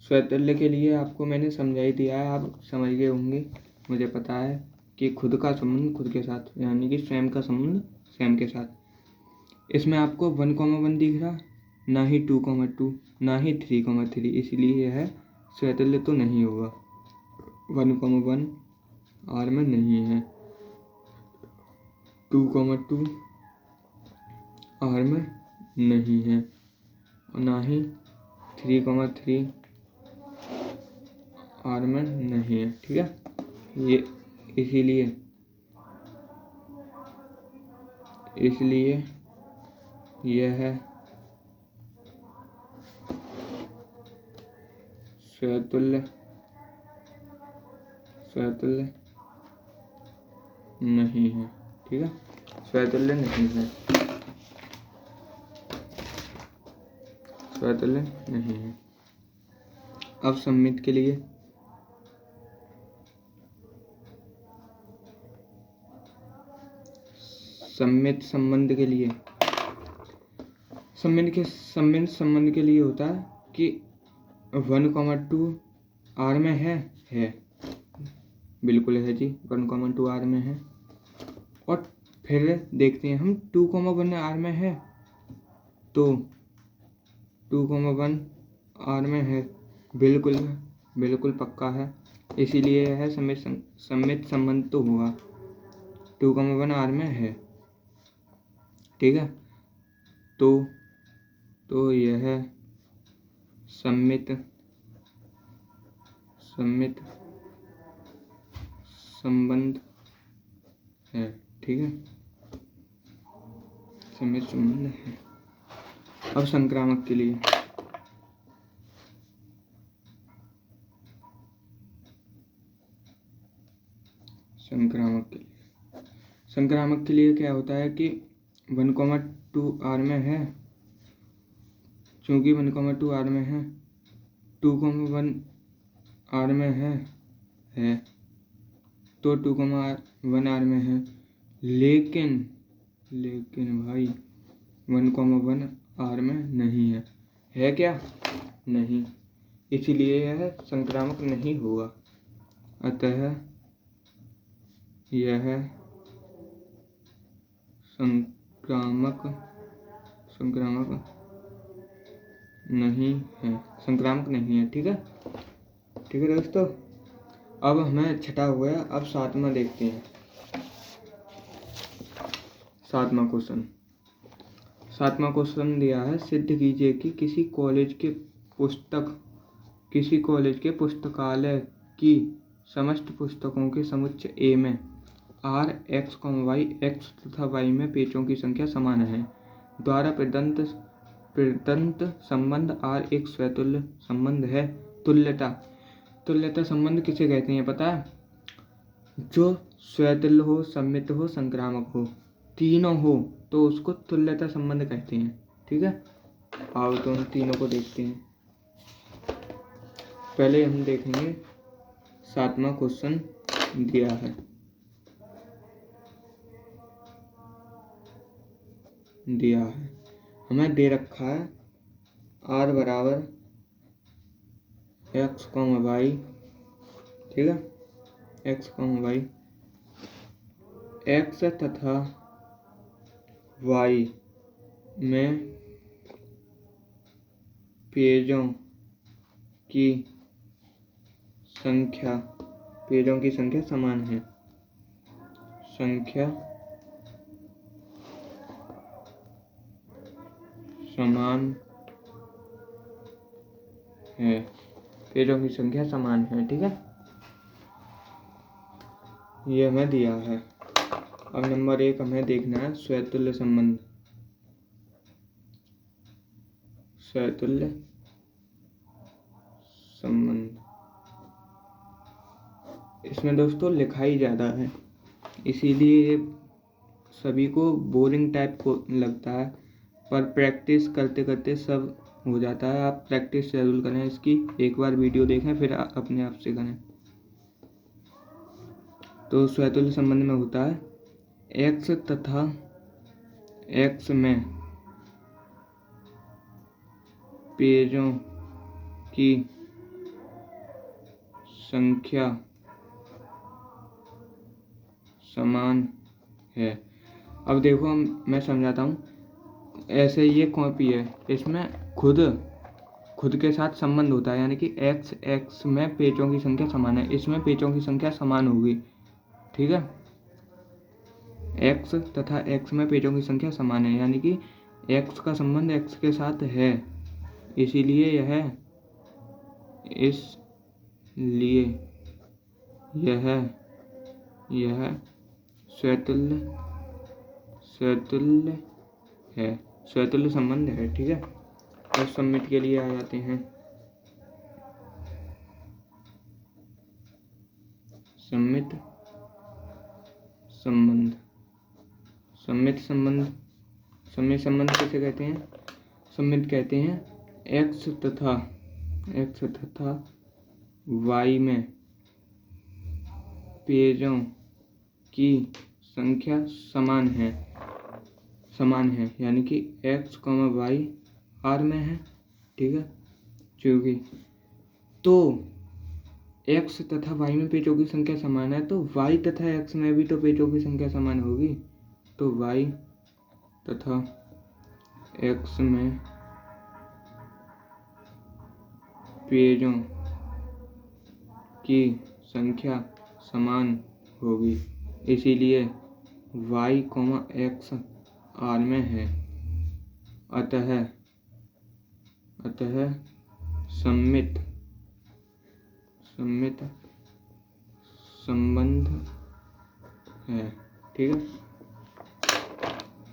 स्वतुल्य के लिए आपको मैंने समझा ही दिया है, आप समझ गए होंगे, मुझे पता है कि खुद का संबंध खुद के साथ, यानी कि स्वयं का संबंध स्वयं के साथ। इसमें आपको 1,1 दिख रहा, ना ही 2,2 ना ही 3,3, इसलिए यह स्वतुल्य तो नहीं होगा, 1,1 आर में नहीं है, 2,2 आर में नहीं है, और ना ही 3,3 आर में नहीं है, ठीक है। ये इसीलिए यह है स्वतुल्य नहीं है, ठीक है, स्वतुल्य नहीं है, स्वतुल्य नहीं है। अब सम्मित के लिए सम्मित संबंध के लिए सम्मित संबंध के लिए होता है कि 1,2 आर में है, बिल्कुल है जी, 1,2 आर में है। और फिर देखते हैं हम 2,1 आर में है, तो 2,1 आर में है। बिल्कुल पक्का है, इसीलिए यह सममित संबंध तो हुआ। 2,1 आर में है, ठीक है। तो यह सममित संबंध है, ठीक है। सममित संबंध है। अब संक्रामक के लिए संक्रामक के लिए क्या होता है कि 1,2 आर में है। चूंकि 1,2 आर में है, 2,1 आर में है तो 2,1 आर में है। लेकिन भाई 1,1 आर में नहीं है क्या? नहीं, इसलिए यह संक्रामक नहीं हुआ। अतः यह संक्रामक नहीं है, ठीक है दोस्तों। अब हमें छठा हो गया। अब सातवां देखते हैं। सातवां क्वेश्चन दिया है, सिद्ध कीजिए कि किसी कॉलेज के पुस्तकालय की समस्त पुस्तकों के समुच्चय A में R x, y x तथा y में पेजों की संख्या समान है। द्वारा प्रदत्त संबंध R एक स्वतुल्य संबंध है। तुल्यता संबंध किसे कहते हैं पता है? जो स्वतुल्य हो, सममित हो, संक्रामक हो, तीनों हो तो उसको तुल्यता संबंध कहते हैं, ठीक है। आओ तो उन तीनों को देखते हैं। पहले हम देखेंगे सातवां क्वेश्चन दिया है। हमें दे रखा है R बराबर x, y, ठीक है। x, y, x तथा y में पेजों की संख्या समान है। पेजों की संख्या समान है, ठीक है। ये हमें दिया है। अब नंबर 1 हमें देखना है स्वतुल्य संबंध। इसमें दोस्तों लिखाई ज़्यादा है, इसीलिए सभी को बोरिंग टाइप को लगता है, पर प्रैक्टिस करते करते सब हो जाता है। आप प्रैक्टिस जरूर करें इसकी, एक बार वीडियो देखें फिर अपने आप से करें। तो स्वतुल्य संबंध में होता है x तथा x में पेजों की संख्या समान है। अब देखो मैं समझाता हूँ। ऐसे ये कॉपी है, इसमें खुद के साथ संबंध होता है, यानी कि x में पेजों की संख्या समान है, इसमें पेजों की संख्या समान होगी, ठीक है। x तथा x में पेजों की संख्या समान है, यानी कि x का संबंध x के साथ है, इसलिए यह स्वतुल्य संबंध है, ठीक है। और सम्मित के लिए आ जाते हैं। सम्मित संबंध किसे कहते हैं? सम्मित कहते हैं x तथा y में पेजों की संख्या समान है, यानी कि x, y R में है, ठीक है। चूंकि तो x तथा y में पेजों की संख्या समान है, तो y तथा x में भी तो पेजों की संख्या समान होगी। तो y तथा x में पेजों की संख्या समान होगी, इसीलिए y, x R में है। अतः सममित संबंध है। ठीक है,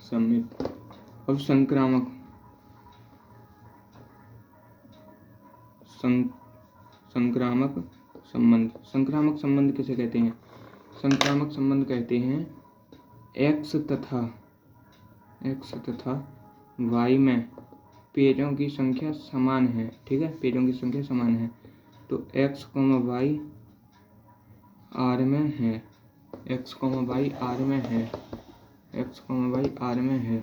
सममित। अब संक्रामक संबंध किसे कहते हैं? संक्रामक संबंध कहते हैं x तथा y में पेजों की संख्या समान है। ठीक है, पेजों की संख्या समान है तो x, y R में है। x, y R में है। x, y R में है।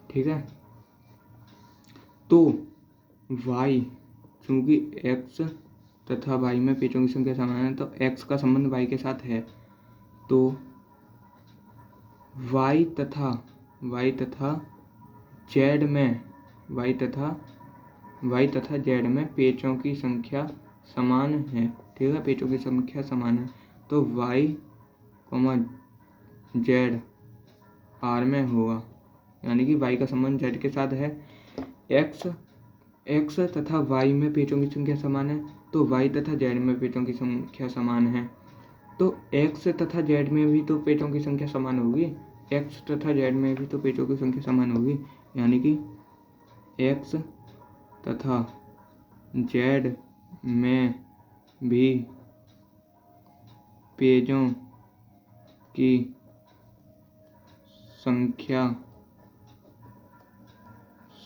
ठीक है, तो y, चूंकि x तथा y में पेजों की संख्या समान है तो x का संबंध y के साथ है, तो y तथा z में पेजों की संख्या समान है। ठीक है, पेजों की संख्या समान है तो y, z R में होगा, यानी कि y का संबंध z के साथ है। x तथा y में पेजों की संख्या समान है तो y तथा z में पेजों की संख्या समान है, तो x तथा z में भी तो पेजों की संख्या समान होगी। x तथा z में भी तो पेजों की संख्या समान होगी, यानी कि x तथा z में भी पेजों की संख्या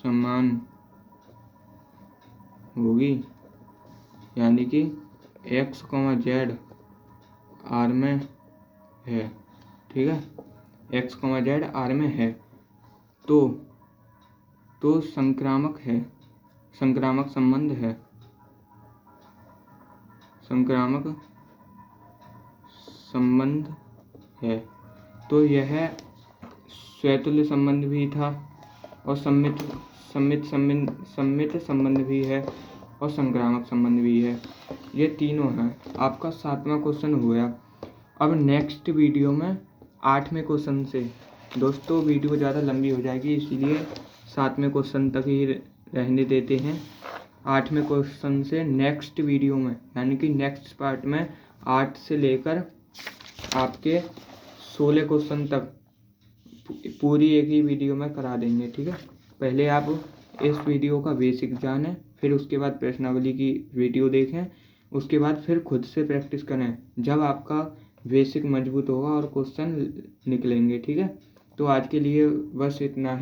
समान होगी, यानी कि x, z R में है। ठीक है, x, z R में है तो संक्रामक संबंध है। संक्रामक संबंध है तो यह स्वतुल्य संबंध भी था और सम्मित संबंध भी है और संक्रामक संबंध भी है। ये तीनों हैं। आपका 7वां क्वेश्चन हुआ। अब नेक्स्ट वीडियो में 8वें क्वेश्चन से, दोस्तों वीडियो ज़्यादा लंबी हो जाएगी इसीलिए 7वें क्वेश्चन तक ही रहने देते हैं। 8वें क्वेश्चन से नेक्स्ट वीडियो में, यानी कि नेक्स्ट पार्ट में 8 से लेकर आपके 16 क्वेश्चन तक पूरी एक ही वीडियो में करा देंगे। ठीक है, पहले आप इस वीडियो का बेसिक जानें, फिर उसके बाद प्रश्नावली की वीडियो देखें, उसके बाद फिर खुद से प्रैक्टिस करें। जब आपका बेसिक मजबूत होगा और क्वेश्चन निकलेंगे। ठीक है, तो आज के लिए बस इतना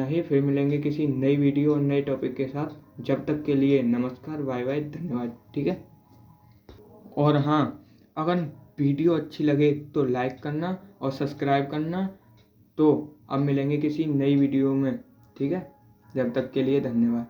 ही। फिर मिलेंगे किसी नई वीडियो और नए टॉपिक के साथ। जब तक के लिए नमस्कार, बाय बाय, धन्यवाद। ठीक है, और हाँ, अगर वीडियो अच्छी लगे तो लाइक करना और सब्सक्राइब करना। तो अब मिलेंगे किसी नई वीडियो में। ठीक है, जब तक के लिए धन्यवाद।